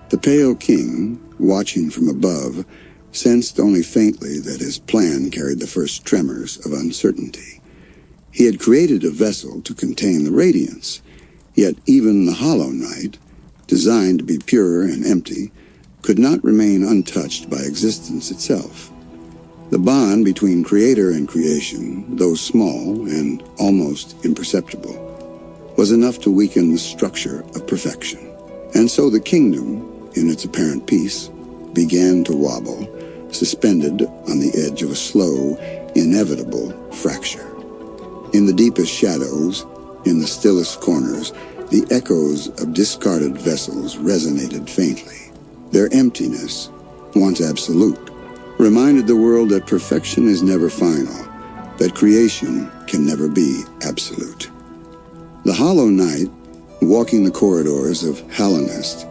The pale king, watching from above, sensed only faintly that his plan carried the first tremors of uncertainty. He had created a vessel to contain the Radiance, yet even the hollow night, designed to be pure and empty, could not remain untouched by existence itself. The bond between creator and creation, though small and almost imperceptible, was enough to weaken the structure of perfection. And so the kingdom, in its apparent peace, began to wobble, suspended on the edge of a slow, inevitable fracture. In the deepest shadows, in the stillest corners, the echoes of discarded vessels resonated faintly. Their emptiness, once absolute, reminded the world that perfection is never final, that creation can never be absolute. The hollow night, walking the corridors of Hallownest,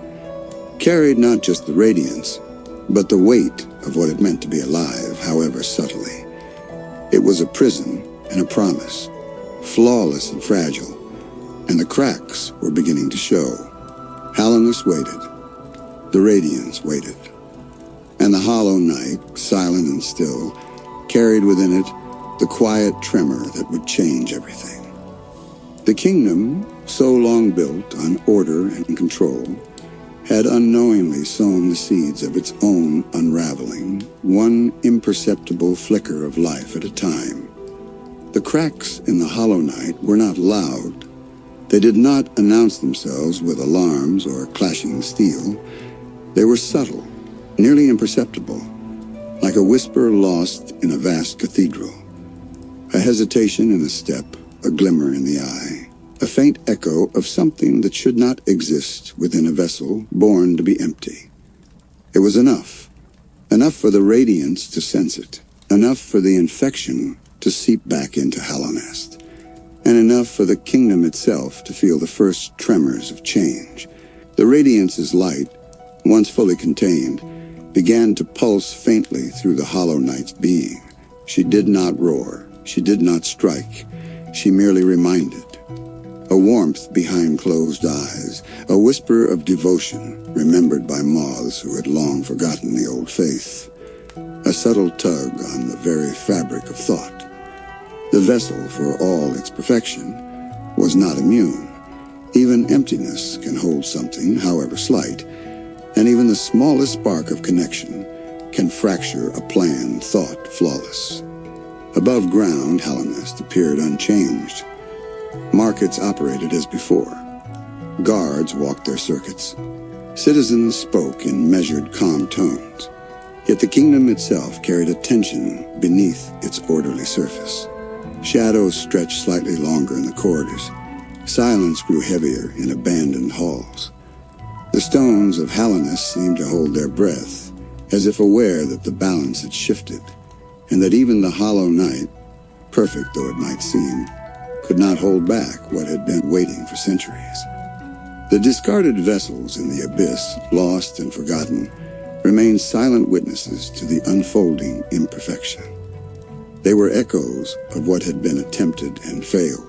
carried not just the radiance, but the weight of what it meant to be alive, however subtly. It was a prison and a promise, flawless and fragile, and the cracks were beginning to show. Hallownest waited. The Radiance waited. And the hollow night, silent and still, carried within it the quiet tremor that would change everything. The kingdom, so long built on order and control, had unknowingly sown the seeds of its own unraveling, one imperceptible flicker of life at a time. The cracks in the hollow night were not loud. They did not announce themselves with alarms or clashing steel. They were subtle, nearly imperceptible, like a whisper lost in a vast cathedral. A hesitation in the step, a glimmer in the eye, a faint echo of something that should not exist within a vessel born to be empty. It was enough for the Radiance to sense it, enough for the infection to seep back into Hallownest, and enough for the kingdom itself to feel the first tremors of change. The Radiance's light, once fully contained, began to pulse faintly through the hollow night's being. She did not roar, she did not strike, she merely reminded. A warmth behind closed eyes, a whisper of devotion remembered by moths who had long forgotten the old faith, a subtle tug on the very fabric of thought. The vessel, for all its perfection, was not immune. Even emptiness can hold something, however slight, and even the smallest spark of connection can fracture a planned thought flawless. Above ground, Hallownest appeared unchanged. Markets operated as before. Guards walked their circuits. Citizens spoke in measured, calm tones. Yet the kingdom itself carried a tension beneath its orderly surface. Shadows stretched slightly longer in the corridors. Silence grew heavier in abandoned halls. The stones of Hallownest seemed to hold their breath, as if aware that the balance had shifted, and that even the hollow night, perfect though it might seem, could not hold back what had been waiting for centuries. The discarded vessels in the abyss, lost and forgotten, remained silent witnesses to the unfolding imperfection. They were echoes of what had been attempted and failed.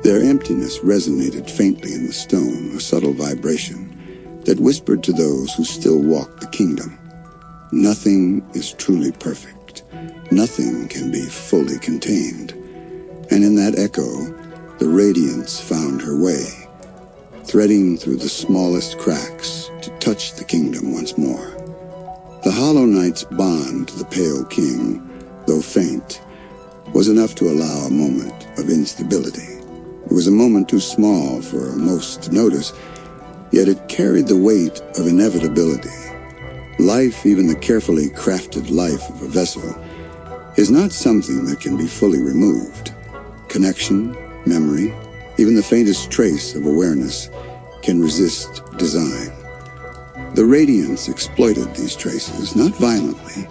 Their emptiness resonated faintly in the stone, a subtle vibration that whispered to those who still walked the kingdom. Nothing is truly perfect. Nothing can be fully contained. And in that echo, the Radiance found her way, threading through the smallest cracks to touch the kingdom once more. The Hollow Knight's bond to the Pale King, though faint, was enough to allow a moment of instability. It was a moment too small for most to notice, yet it carried the weight of inevitability. Life, even the carefully crafted life of a vessel, is not something that can be fully removed. Connection, memory, even the faintest trace of awareness can resist design. The Radiance exploited these traces, not violently,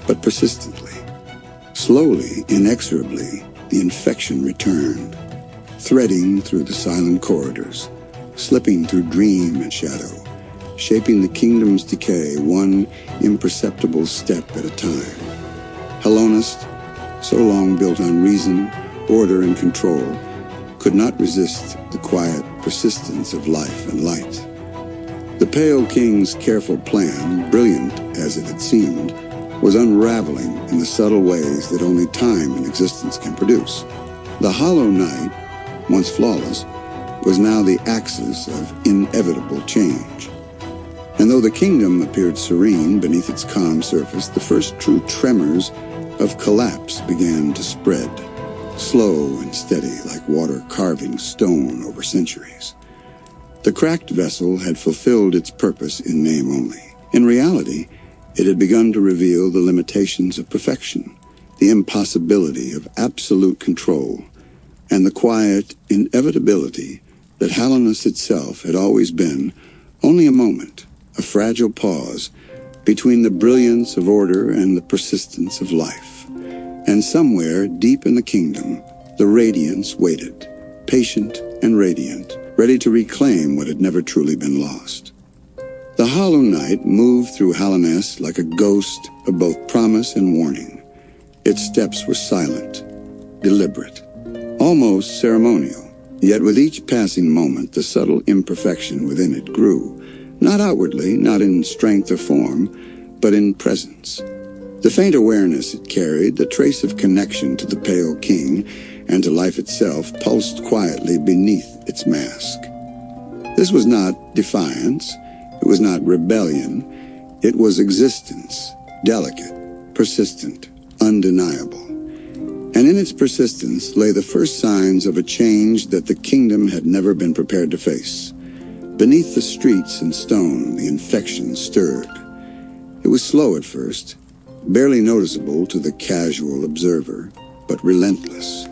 but persistently. Slowly, inexorably, the infection returned, threading through the silent corridors, slipping through dream and shadow, shaping the kingdom's decay one imperceptible step at a time. Hallownest, so long built on reason, order, and control, could not resist the quiet persistence of life and light. The Pale King's careful plan, brilliant as it had seemed, was unraveling in the subtle ways that only time and existence can produce. The Hollow Knight, once flawless, was now the axis of inevitable change. And though the kingdom appeared serene beneath its calm surface, the first true tremors of collapse began to spread, slow and steady like water carving stone over centuries. The cracked vessel had fulfilled its purpose in name only. In reality, it had begun to reveal the limitations of perfection, the impossibility of absolute control, and the quiet inevitability that Hallownest itself had always been only a moment, a fragile pause between the brilliance of order and the persistence of life. And somewhere deep in the kingdom, the Radiance waited, patient and radiant, ready to reclaim what had never truly been lost. The Hollow Knight moved through Hallownest like a ghost of both promise and warning. Its steps were silent, deliberate, almost ceremonial. Yet with each passing moment, the subtle imperfection within it grew, not outwardly, not in strength or form, but in presence. The faint awareness it carried, the trace of connection to the Pale King and to life itself, pulsed quietly beneath its mask. This was not defiance, it was not rebellion, it was existence, delicate, persistent, undeniable. And in its persistence lay the first signs of a change that the kingdom had never been prepared to face. Beneath the streets and stone, the infection stirred. It was slow at first, barely noticeable to the casual observer, but relentless.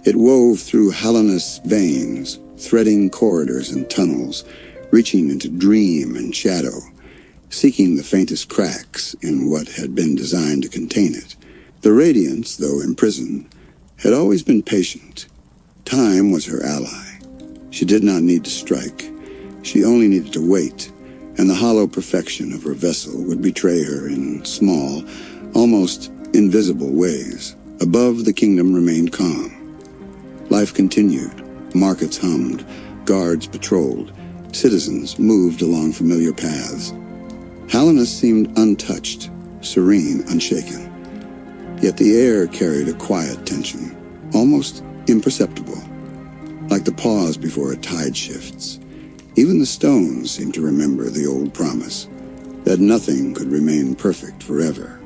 It wove through Hallownest's veins, threading corridors and tunnels, reaching into dream and shadow, seeking the faintest cracks in what had been designed to contain it. The Radiance, though imprisoned, had always been patient. Time was her ally. She did not need to strike. She only needed to wait, and the hollow perfection of her vessel would betray her in small, almost invisible ways. Above, the kingdom remained calm. Life continued. Markets hummed. Guards patrolled. Citizens moved along familiar paths. Hallownest seemed untouched, serene, unshaken. Yet the air carried a quiet tension, almost imperceptible, like the pause before a tide shifts. Even the stones seemed to remember the old promise, that nothing could remain perfect forever.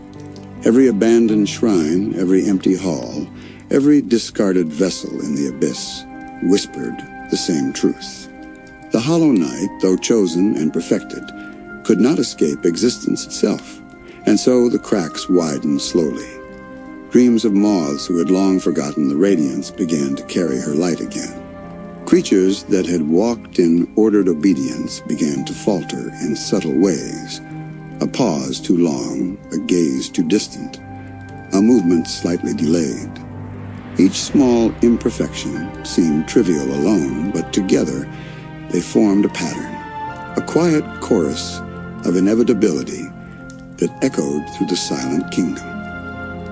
Every abandoned shrine, every empty hall, every discarded vessel in the abyss whispered the same truth. The Hollow Knight, though chosen and perfected, could not escape existence itself, and so the cracks widened slowly. Dreams of moths who had long forgotten the Radiance began to carry her light again. Creatures that had walked in ordered obedience began to falter in subtle ways. A pause too long, a gaze too distant, a movement slightly delayed. Each small imperfection seemed trivial alone, but together they formed a pattern, a quiet chorus of inevitability that echoed through the silent kingdom.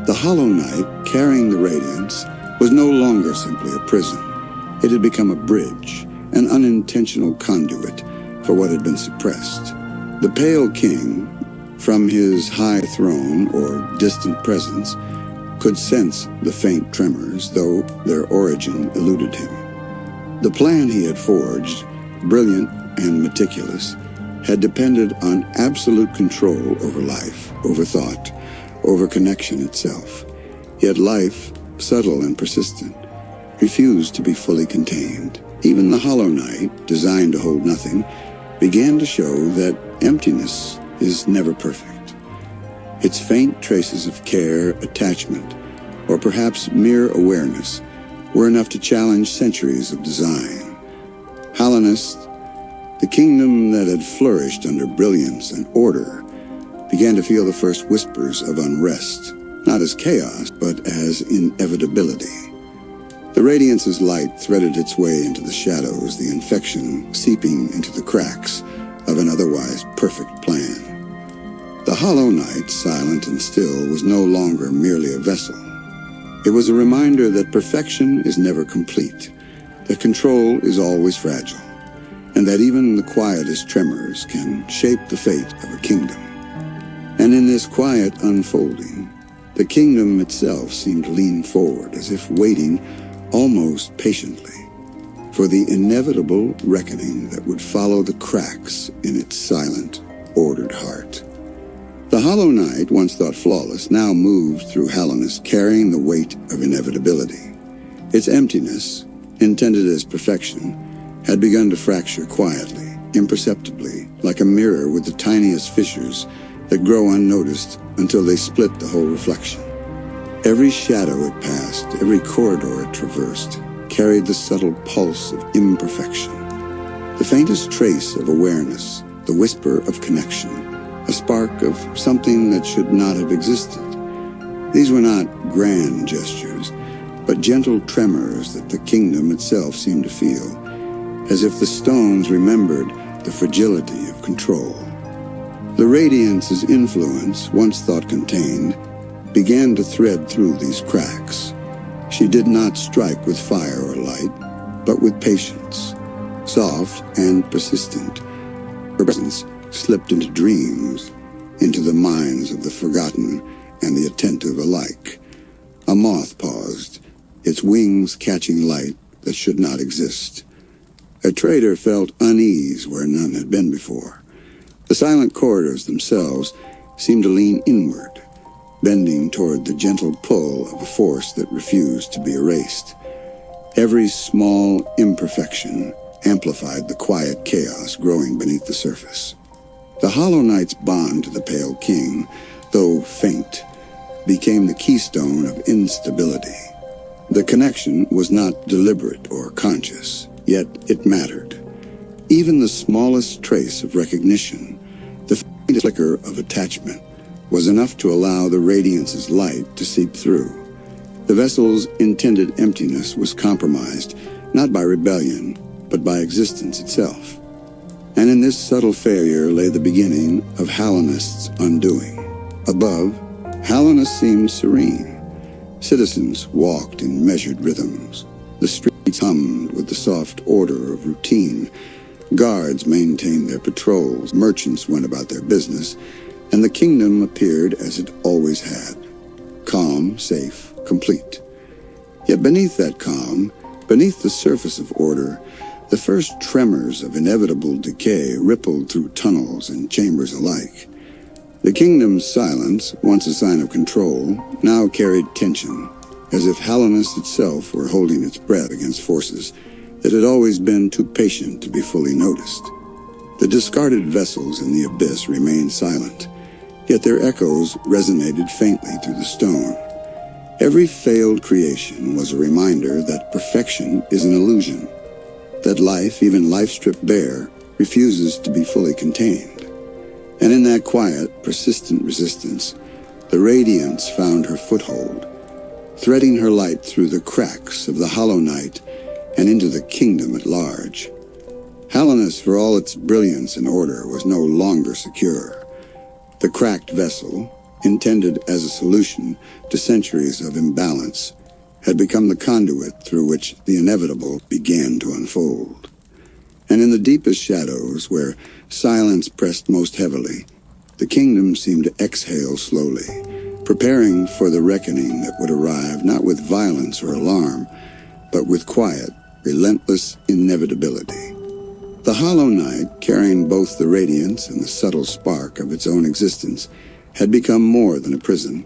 The Hollow Knight, carrying the Radiance, was no longer simply a prison. It had become a bridge, an unintentional conduit for what had been suppressed. The Pale King, from his high throne or distant presence, could sense the faint tremors, though their origin eluded him. The plan he had forged, brilliant and meticulous, had depended on absolute control over life, over thought, over connection itself. Yet life, subtle and persistent, refused to be fully contained. Even the Hollow Knight, designed to hold nothing, began to show that emptiness is never perfect. Its faint traces of care, attachment, or perhaps mere awareness were enough to challenge centuries of design. Hallownest, the kingdom that had flourished under brilliance and order, began to feel the first whispers of unrest, not as chaos, but as inevitability. The Radiance's light threaded its way into the shadows, the infection seeping into the cracks of an otherwise perfect plan. The Hollow Knight, silent and still, was no longer merely a vessel. It was a reminder that perfection is never complete, that control is always fragile, and that even the quietest tremors can shape the fate of a kingdom. And in this quiet unfolding, the kingdom itself seemed to lean forward, as if waiting almost patiently for the inevitable reckoning that would follow the cracks in its silent, ordered heart. The Hollow Knight, once thought flawless, now moved through Hallownest carrying the weight of inevitability. Its emptiness, intended as perfection, had begun to fracture quietly, imperceptibly, like a mirror with the tiniest fissures that grow unnoticed until they split the whole reflection. Every shadow it passed, every corridor it traversed, carried the subtle pulse of imperfection. The faintest trace of awareness, the whisper of connection, a spark of something that should not have existed. These were not grand gestures, but gentle tremors that the kingdom itself seemed to feel, as if the stones remembered the fragility of control. The Radiance's influence, once thought contained, began to thread through these cracks. She did not strike with fire or light, but with patience, soft and persistent. Her presence slipped into dreams, into the minds of the forgotten and the attentive alike. A moth paused, its wings catching light that should not exist. A trader felt unease where none had been before. The silent corridors themselves seemed to lean inward, bending toward the gentle pull of a force that refused to be erased. Every small imperfection amplified the quiet chaos growing beneath the surface. The Hollow Knight's bond to the Pale King, though faint, became the keystone of instability. The connection was not deliberate or conscious, yet it mattered. Even the smallest trace of recognition, the faintest flicker of attachment, was enough to allow the Radiance's light to seep through. The vessel's intended emptiness was compromised, not by rebellion, but by existence itself. And in this subtle failure lay the beginning of Hallownest's undoing. Above, Hallownest seemed serene. Citizens walked in measured rhythms. The streets hummed with the soft order of routine. Guards maintained their patrols, merchants went about their business, and the kingdom appeared as it always had, calm, safe, complete. Yet beneath that calm, beneath the surface of order, the first tremors of inevitable decay rippled through tunnels and chambers alike. The kingdom's silence, once a sign of control, now carried tension, as if Hallownest itself were holding its breath against forces that had always been too patient to be fully noticed. The discarded vessels in the abyss remained silent, yet their echoes resonated faintly through the stone. Every failed creation was a reminder that perfection is an illusion, that life, even life stripped bare, refuses to be fully contained. And in that quiet, persistent resistance, the Radiance found her foothold, threading her light through the cracks of the hollow night and into the kingdom at large. Hallownest, for all its brilliance and order, was no longer secure. The cracked vessel, intended as a solution to centuries of imbalance, had become the conduit through which the inevitable began to unfold. And in the deepest shadows, where silence pressed most heavily, the kingdom seemed to exhale slowly, preparing for the reckoning that would arrive not with violence or alarm, but with quiet, relentless inevitability. The hollow night, carrying both the radiance and the subtle spark of its own existence, had become more than a prison.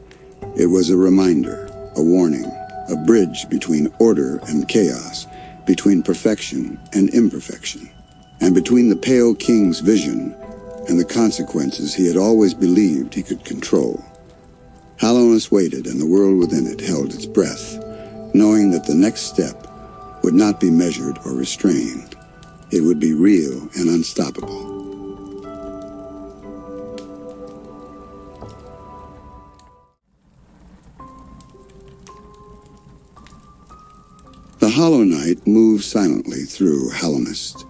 It was a reminder, a warning, a bridge between order and chaos, between perfection and imperfection, and between the Pale King's vision and the consequences he had always believed he could control. Hallownest waited, and the world within it held its breath, knowing that the next step would not be measured or restrained. It would be real and unstoppable. The hollow night moved silently through Hallownest,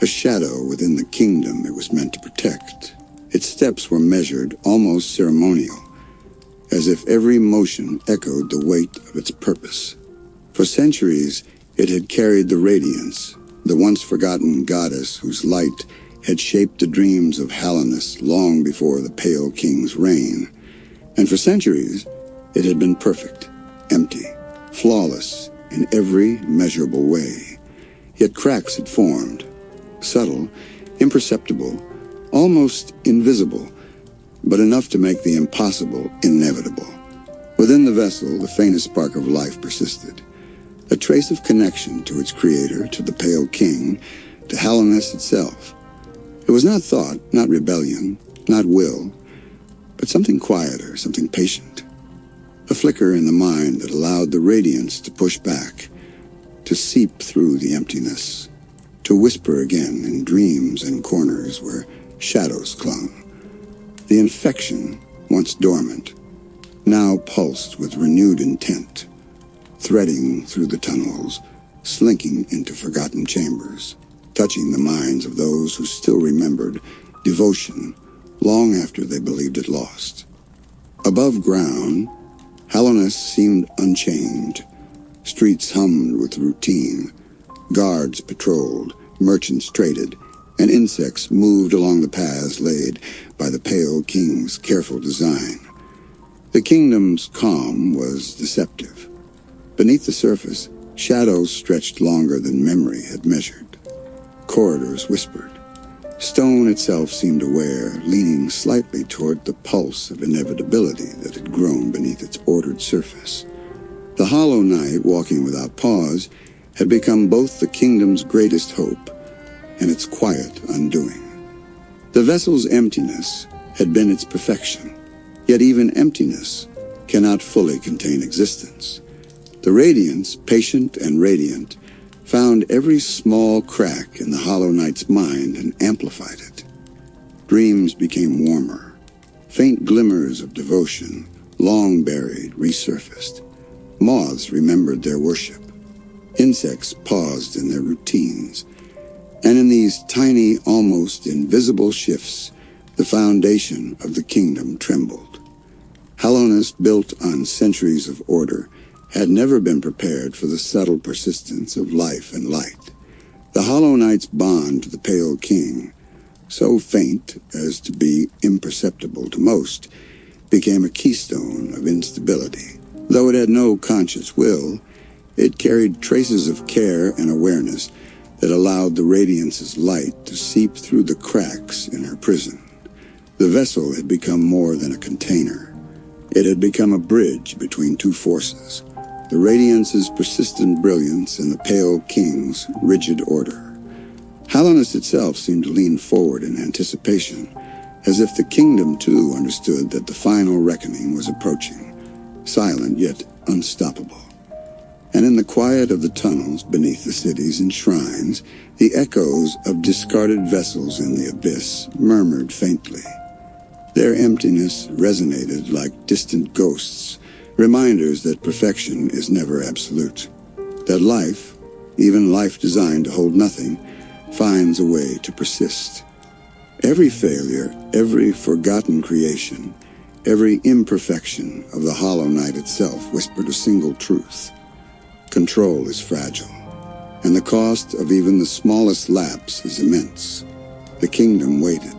a shadow within the kingdom it was meant to protect. Its steps were measured, almost ceremonial, as if every motion echoed the weight of its purpose. For centuries, it had carried the Radiance, the once-forgotten goddess whose light had shaped the dreams of Hallownest long before the Pale King's reign. And for centuries, it had been perfect, empty, flawless in every measurable way. Yet cracks had formed, subtle, imperceptible, almost invisible, but enough to make the impossible inevitable. Within the vessel, the faintest spark of life persisted, a trace of connection to its creator, to the Pale King, to Hallownest itself. It was not thought, not rebellion, not will, but something quieter, something patient. A flicker in the mind that allowed the radiance to push back, to seep through the emptiness, to whisper again in dreams and corners where shadows clung. The infection, once dormant, now pulsed with renewed intent, threading through the tunnels, slinking into forgotten chambers, touching the minds of those who still remembered devotion long after they believed it lost. Above ground, Hallownest seemed unchanged. Streets hummed with routine. Guards patrolled, merchants traded, and insects moved along the paths laid by the Pale King's careful design. The kingdom's calm was deceptive. Beneath the surface, shadows stretched longer than memory had measured. Corridors whispered. Stone itself seemed aware, leaning slightly toward the pulse of inevitability that had grown beneath its ordered surface. The hollow night, walking without pause, had become both the kingdom's greatest hope and its quiet undoing. The vessel's emptiness had been its perfection, yet even emptiness cannot fully contain existence. The Radiance, patient and radiant, found every small crack in the hollow night's mind and amplified it. Dreams became warmer. Faint glimmers of devotion, long buried, resurfaced. Moths remembered their worship. Insects paused in their routines. And in these tiny, almost invisible shifts, the foundation of the kingdom trembled. Hallownest, built on centuries of order, had never been prepared for the subtle persistence of life and light. The hollow night's bond to the Pale King, so faint as to be imperceptible to most, became a keystone of instability. Though it had no conscious will, it carried traces of care and awareness that allowed the Radiance's light to seep through the cracks in her prison. The vessel had become more than a container. It had become a bridge between two forces, the Radiance's persistent brilliance and the Pale King's rigid order. Hallownest itself seemed to lean forward in anticipation, as if the kingdom too understood that the final reckoning was approaching, silent yet unstoppable. And in the quiet of the tunnels beneath the cities and shrines, the echoes of discarded vessels in the abyss murmured faintly. Their emptiness resonated like distant ghosts, reminders that perfection is never absolute, that life, even life designed to hold nothing, finds a way to persist. Every failure, every forgotten creation, every imperfection of the Hollow Knight itself whispered a single truth. Control is fragile, and the cost of even the smallest lapse is immense. The kingdom waited.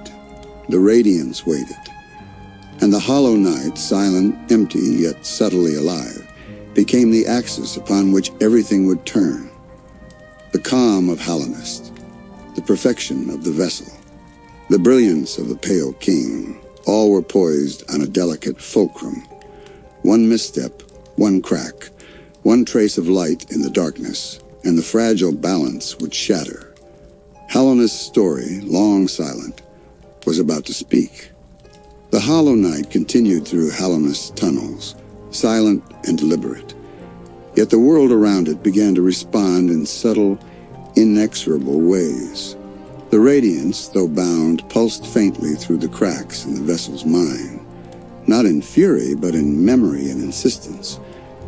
The Radiance waited. And the Hollow Knight, silent, empty, yet subtly alive, became the axis upon which everything would turn. The calm of Hallownest, the perfection of the vessel, the brilliance of the Pale King, all were poised on a delicate fulcrum. One misstep, one crack, one trace of light in the darkness, and the fragile balance would shatter. Hallownest's story, long silent, was about to speak. The Hollow Knight continued through Hallownest's tunnels, silent and deliberate. Yet the world around it began to respond in subtle, inexorable ways. The Radiance, though bound, pulsed faintly through the cracks in the vessel's mind, not in fury, but in memory and insistence.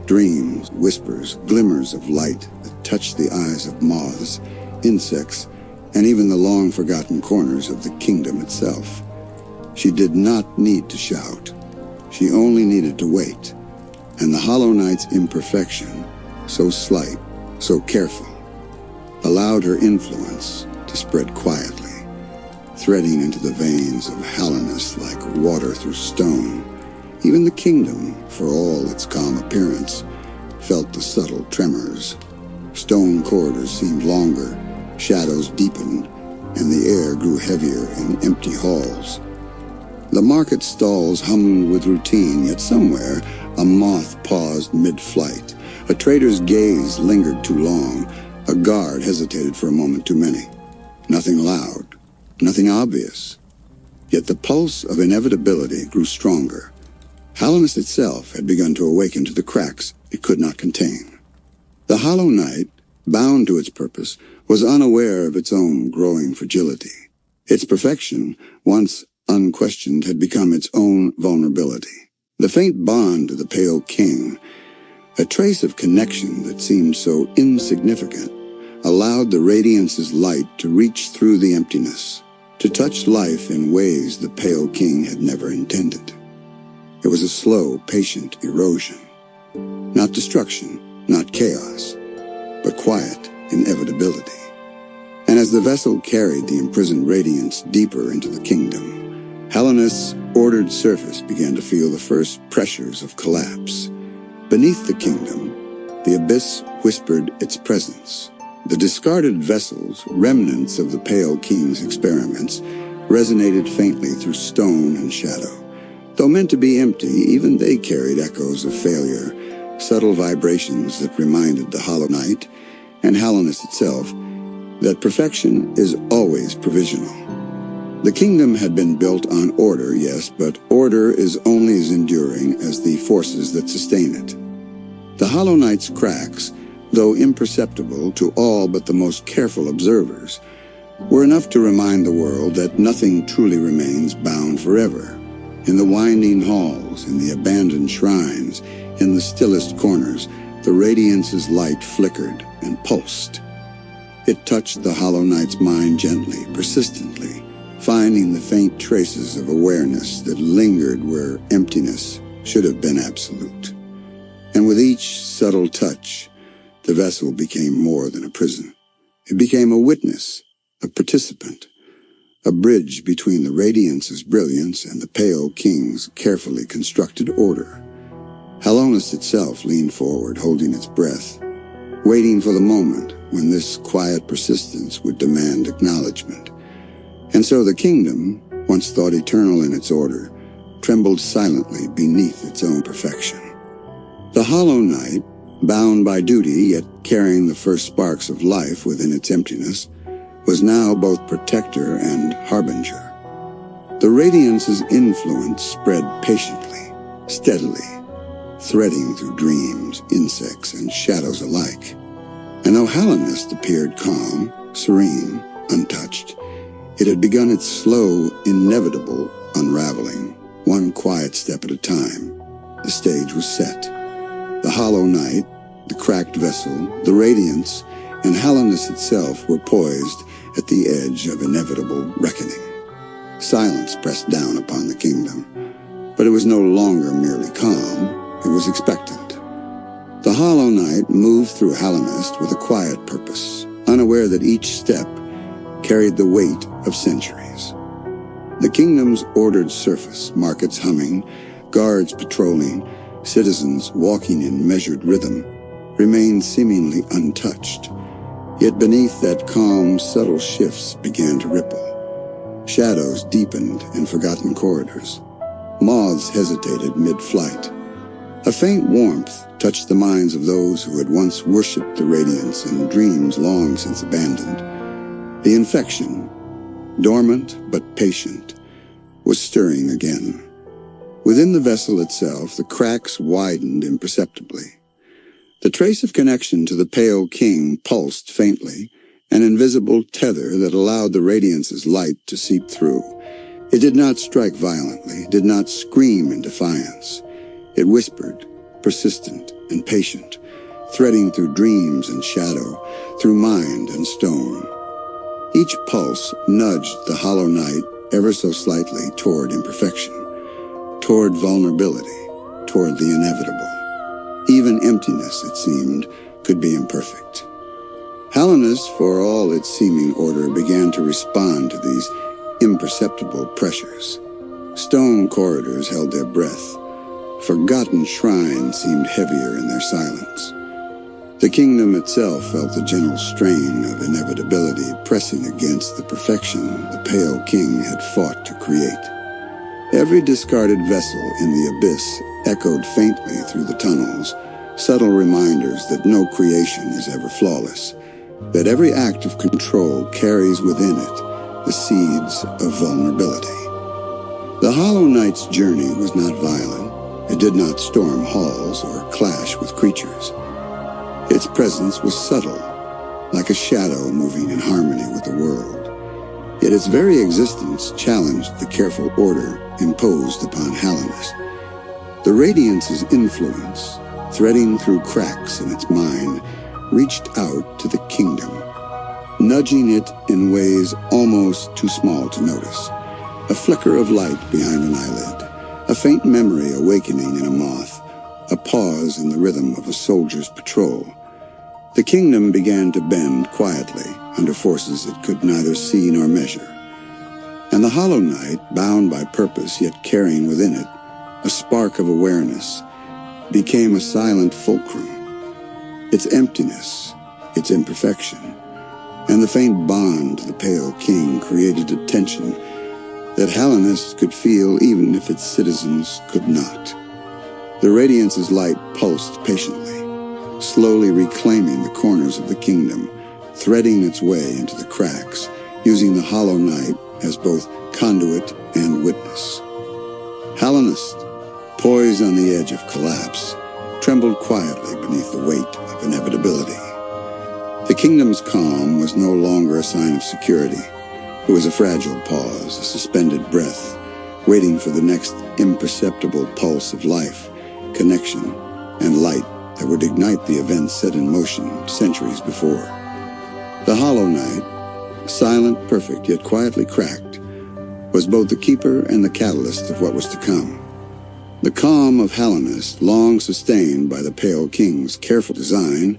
Dreams, whispers, glimmers of light that touched the eyes of moths, insects, and even the long-forgotten corners of the kingdom itself. She did not need to shout. She only needed to wait. And the Hollow Knight's imperfection, so slight, so careful, allowed her influence to spread quietly, threading into the veins of Hallownest like water through stone. Even the kingdom, for all its calm appearance, felt the subtle tremors. Stone corridors seemed longer, shadows deepened, and the air grew heavier in empty halls. The market stalls hummed with routine, yet somewhere a moth paused mid-flight. A trader's gaze lingered too long. A guard hesitated for a moment too many. Nothing loud, nothing obvious. Yet the pulse of inevitability grew stronger. Hallownest itself had begun to awaken to the cracks it could not contain. The Hollow Knight, bound to its purpose, was unaware of its own growing fragility. Its perfection, once unquestioned, had become its own vulnerability. The faint bond to the Pale King, a trace of connection that seemed so insignificant, allowed the Radiance's light to reach through the emptiness, to touch life in ways the Pale King had never intended. It was a slow, patient erosion. Not destruction, not chaos, but quiet inevitability. And as the vessel carried the imprisoned Radiance deeper into the kingdom, Hallownest's ordered surface began to feel the first pressures of collapse. Beneath the kingdom, the abyss whispered its presence. The discarded vessels, remnants of the Pale King's experiments, resonated faintly through stone and shadow. Though meant to be empty, even they carried echoes of failure, subtle vibrations that reminded the Hollow Knight, and Hallownest itself, that perfection is always provisional. The kingdom had been built on order, yes, but order is only as enduring as the forces that sustain it. The Hollow Knight's cracks, though imperceptible to all but the most careful observers, were enough to remind the world that nothing truly remains bound forever. In the winding halls, in the abandoned shrines, in the stillest corners, the Radiance's light flickered and pulsed. It touched the Hollow Knight's mind gently, persistently, finding the faint traces of awareness that lingered where emptiness should have been absolute. And with each subtle touch, the vessel became more than a prison. It became a witness, a participant, a bridge between the Radiance's brilliance and the Pale King's carefully constructed order. Hallownest itself leaned forward, holding its breath, waiting for the moment when this quiet persistence would demand acknowledgement. And so the kingdom, once thought eternal in its order, trembled silently beneath its own perfection. The Hollow Knight, bound by duty yet carrying the first sparks of life within its emptiness, was now both protector and harbinger. The Radiance's influence spread patiently, steadily, threading through dreams, insects, and shadows alike. And though Hallownest appeared calm, serene, untouched, it had begun its slow, inevitable unraveling, one quiet step at a time. The stage was set. The Hollow Knight, the cracked vessel, the Radiance, and Hallownest itself were poised at the edge of inevitable reckoning. Silence pressed down upon the kingdom, but it was no longer merely calm, it was expectant. The Hollow Knight moved through Hallownest with a quiet purpose, unaware that each step carried the weight of centuries. The kingdom's ordered surface, markets humming, guards patrolling, citizens walking in measured rhythm, remained seemingly untouched. Yet beneath that calm, subtle shifts began to ripple. Shadows deepened in forgotten corridors. Moths hesitated mid-flight. A faint warmth touched the minds of those who had once worshipped the Radiance in dreams long since abandoned. The infection, dormant but patient, was stirring again. Within the vessel itself, the cracks widened imperceptibly. The trace of connection to the Pale King pulsed faintly, an invisible tether that allowed the Radiance's light to seep through. It did not strike violently, did not scream in defiance. It whispered, persistent and patient, threading through dreams and shadow, through mind and stone. Each pulse nudged the Hollow Knight ever so slightly toward imperfection, toward vulnerability, toward the inevitable. Even emptiness, it seemed, could be imperfect. Hallownest, for all its seeming order, began to respond to these imperceptible pressures. Stone corridors held their breath. Forgotten shrines seemed heavier in their silence. The kingdom itself felt the gentle strain of inevitability pressing against the perfection the Pale King had fought to create. Every discarded vessel in the abyss echoed faintly through the tunnels, subtle reminders that no creation is ever flawless, that every act of control carries within it the seeds of vulnerability. The Hollow Knight's journey was not violent. It did not storm halls or clash with creatures. Its presence was subtle, like a shadow moving in harmony with the world. Yet its very existence challenged the careful order imposed upon Hallownest. The Radiance's influence, threading through cracks in its mind, reached out to the kingdom, nudging it in ways almost too small to notice. A flicker of light behind an eyelid, a faint memory awakening in a moth, a pause in the rhythm of a soldier's patrol. The kingdom began to bend quietly under forces it could neither see nor measure. And the Hollow Knight, bound by purpose yet carrying within it a spark of awareness, became a silent fulcrum. Its emptiness, its imperfection, and the faint bond to the Pale King created a tension that Hallownest could feel even if its citizens could not. The Radiance's light pulsed patiently, slowly reclaiming the corners of the kingdom, threading its way into the cracks, using the Hollow Knight as both conduit and witness. Hallownest, poised on the edge of collapse, trembled quietly beneath the weight of inevitability. The kingdom's calm was no longer a sign of security. It was a fragile pause, a suspended breath, waiting for the next imperceptible pulse of life, connection, and light that would ignite the events set in motion centuries before. The Hollow Knight, silent, perfect, yet quietly cracked, was both the keeper and the catalyst of what was to come. The calm of Hallownest, long sustained by the Pale King's careful design,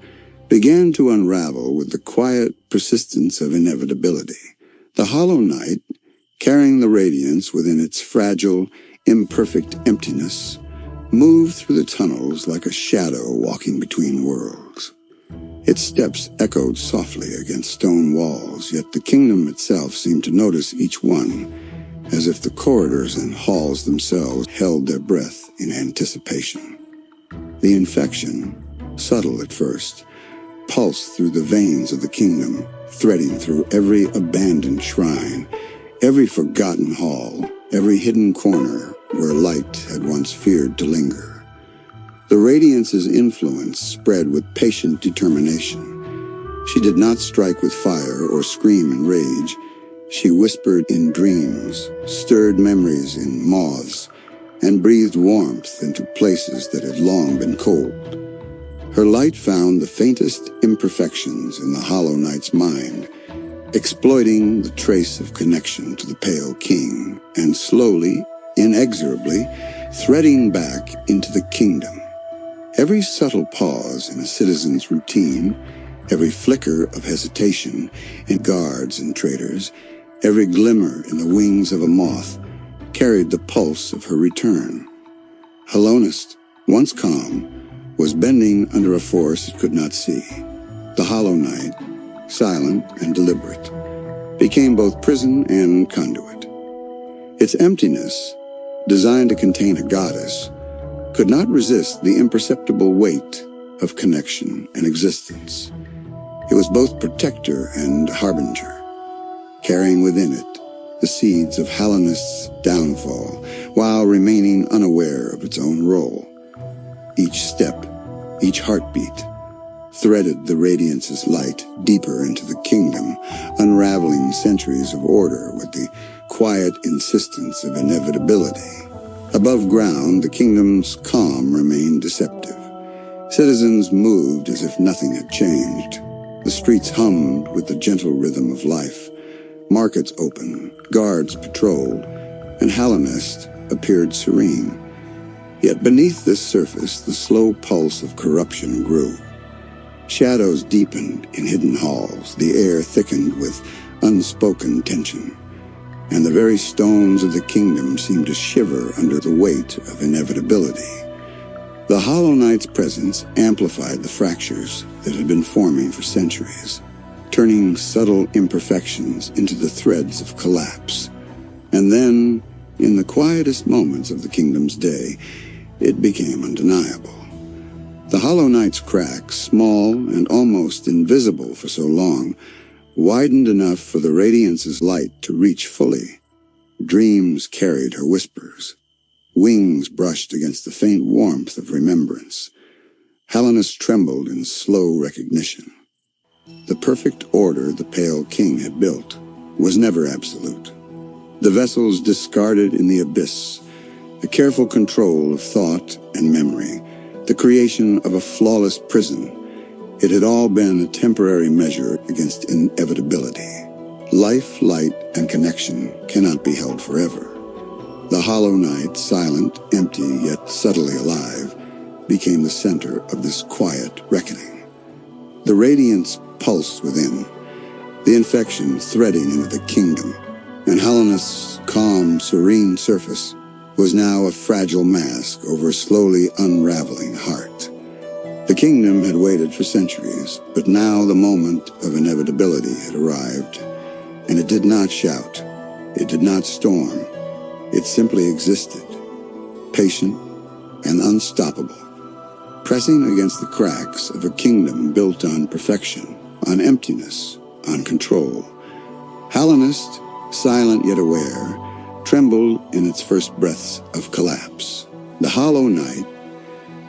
began to unravel with the quiet persistence of inevitability. The Hollow Knight, carrying the Radiance within its fragile, imperfect emptiness, moved through the tunnels like a shadow walking between worlds. Its steps echoed softly against stone walls, yet the kingdom itself seemed to notice each one, as if the corridors and halls themselves held their breath in anticipation. The infection, subtle at first, pulsed through the veins of the kingdom, threading through every abandoned shrine, every forgotten hall, every hidden corner where light had once feared to linger. The Radiance's influence spread with patient determination. She did not strike with fire or scream in rage. She whispered in dreams, stirred memories in moths, and breathed warmth into places that had long been cold. Her light found the faintest imperfections in the Hollow Knight's mind, exploiting the trace of connection to the Pale King, and slowly, inexorably, threading back into the kingdom. Every subtle pause in a citizen's routine, every flicker of hesitation in guards and traders, every glimmer in the wings of a moth, carried the pulse of her return. Hallownest, once calm, was bending under a force it could not see. The Hollow Knight, silent and deliberate, became both prison and conduit. Its emptiness, designed to contain a goddess, could not resist the imperceptible weight of connection and existence. It was both protector and harbinger, carrying within it the seeds of Hallownest's downfall, while remaining unaware of its own role. Each step, each heartbeat, threaded the Radiance's light deeper into the kingdom, unraveling centuries of order with the quiet insistence of inevitability. Above ground, the kingdom's calm remained deceptive. Citizens moved as if nothing had changed. The streets hummed with the gentle rhythm of life. Markets opened, guards patrolled, and Hallownest appeared serene. Yet beneath this surface, the slow pulse of corruption grew. Shadows deepened in hidden halls, the air thickened with unspoken tension, and the very stones of the kingdom seemed to shiver under the weight of inevitability. The Hollow Knight's presence amplified the fractures that had been forming for centuries, turning subtle imperfections into the threads of collapse. And then, in the quietest moments of the kingdom's day, it became undeniable. The Hollow Knight's cracks, small and almost invisible for so long, widened enough for the Radiance's light to reach fully. Dreams carried her whispers. Wings brushed against the faint warmth of remembrance. Hallownest trembled in slow recognition. The perfect order the Pale King had built was never absolute. The vessels discarded in the abyss, the careful control of thought and memory, the creation of a flawless prison, it had all been a temporary measure against inevitability. Life, light, and connection cannot be held forever. The Hollow Knight, silent, empty, yet subtly alive, became the center of this quiet reckoning. The Radiance pulsed within, the infection threading into the kingdom, and Hallownest's calm, serene surface was now a fragile mask over a slowly unraveling heart. The kingdom had waited for centuries, but now the moment of inevitability had arrived, and it did not shout, it did not storm, it simply existed, patient and unstoppable, pressing against the cracks of a kingdom built on perfection, on emptiness, on control. Hallownest, silent yet aware, trembled in its first breaths of collapse. The Hollow Knight,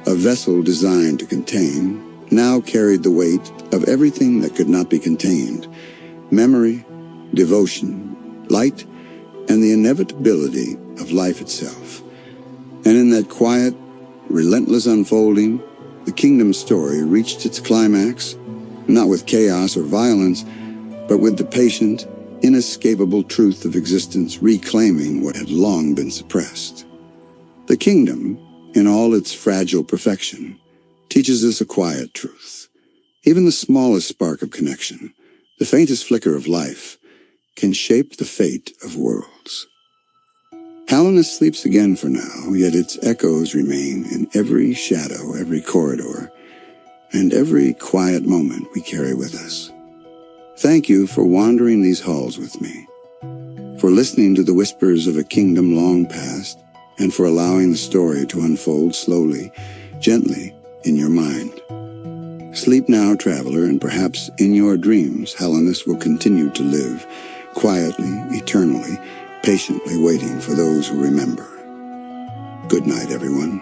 a vessel designed to contain, now carried the weight of everything that could not be contained: memory, devotion, light, and the inevitability of life itself. And in that quiet, relentless unfolding, the kingdom's story reached its climax, not with chaos or violence, but with the patient, inescapable truth of existence reclaiming what had long been suppressed. The kingdom, in all its fragile perfection, teaches us a quiet truth. Even the smallest spark of connection, the faintest flicker of life, can shape the fate of worlds. Hallownest sleeps again for now, yet its echoes remain in every shadow, every corridor, and every quiet moment we carry with us. Thank you for wandering these halls with me, for listening to the whispers of a kingdom long past, and for allowing the story to unfold slowly, gently, in your mind. Sleep now, traveler, and perhaps in your dreams, Hallownest will continue to live, quietly, eternally, patiently waiting for those who remember. Good night, everyone.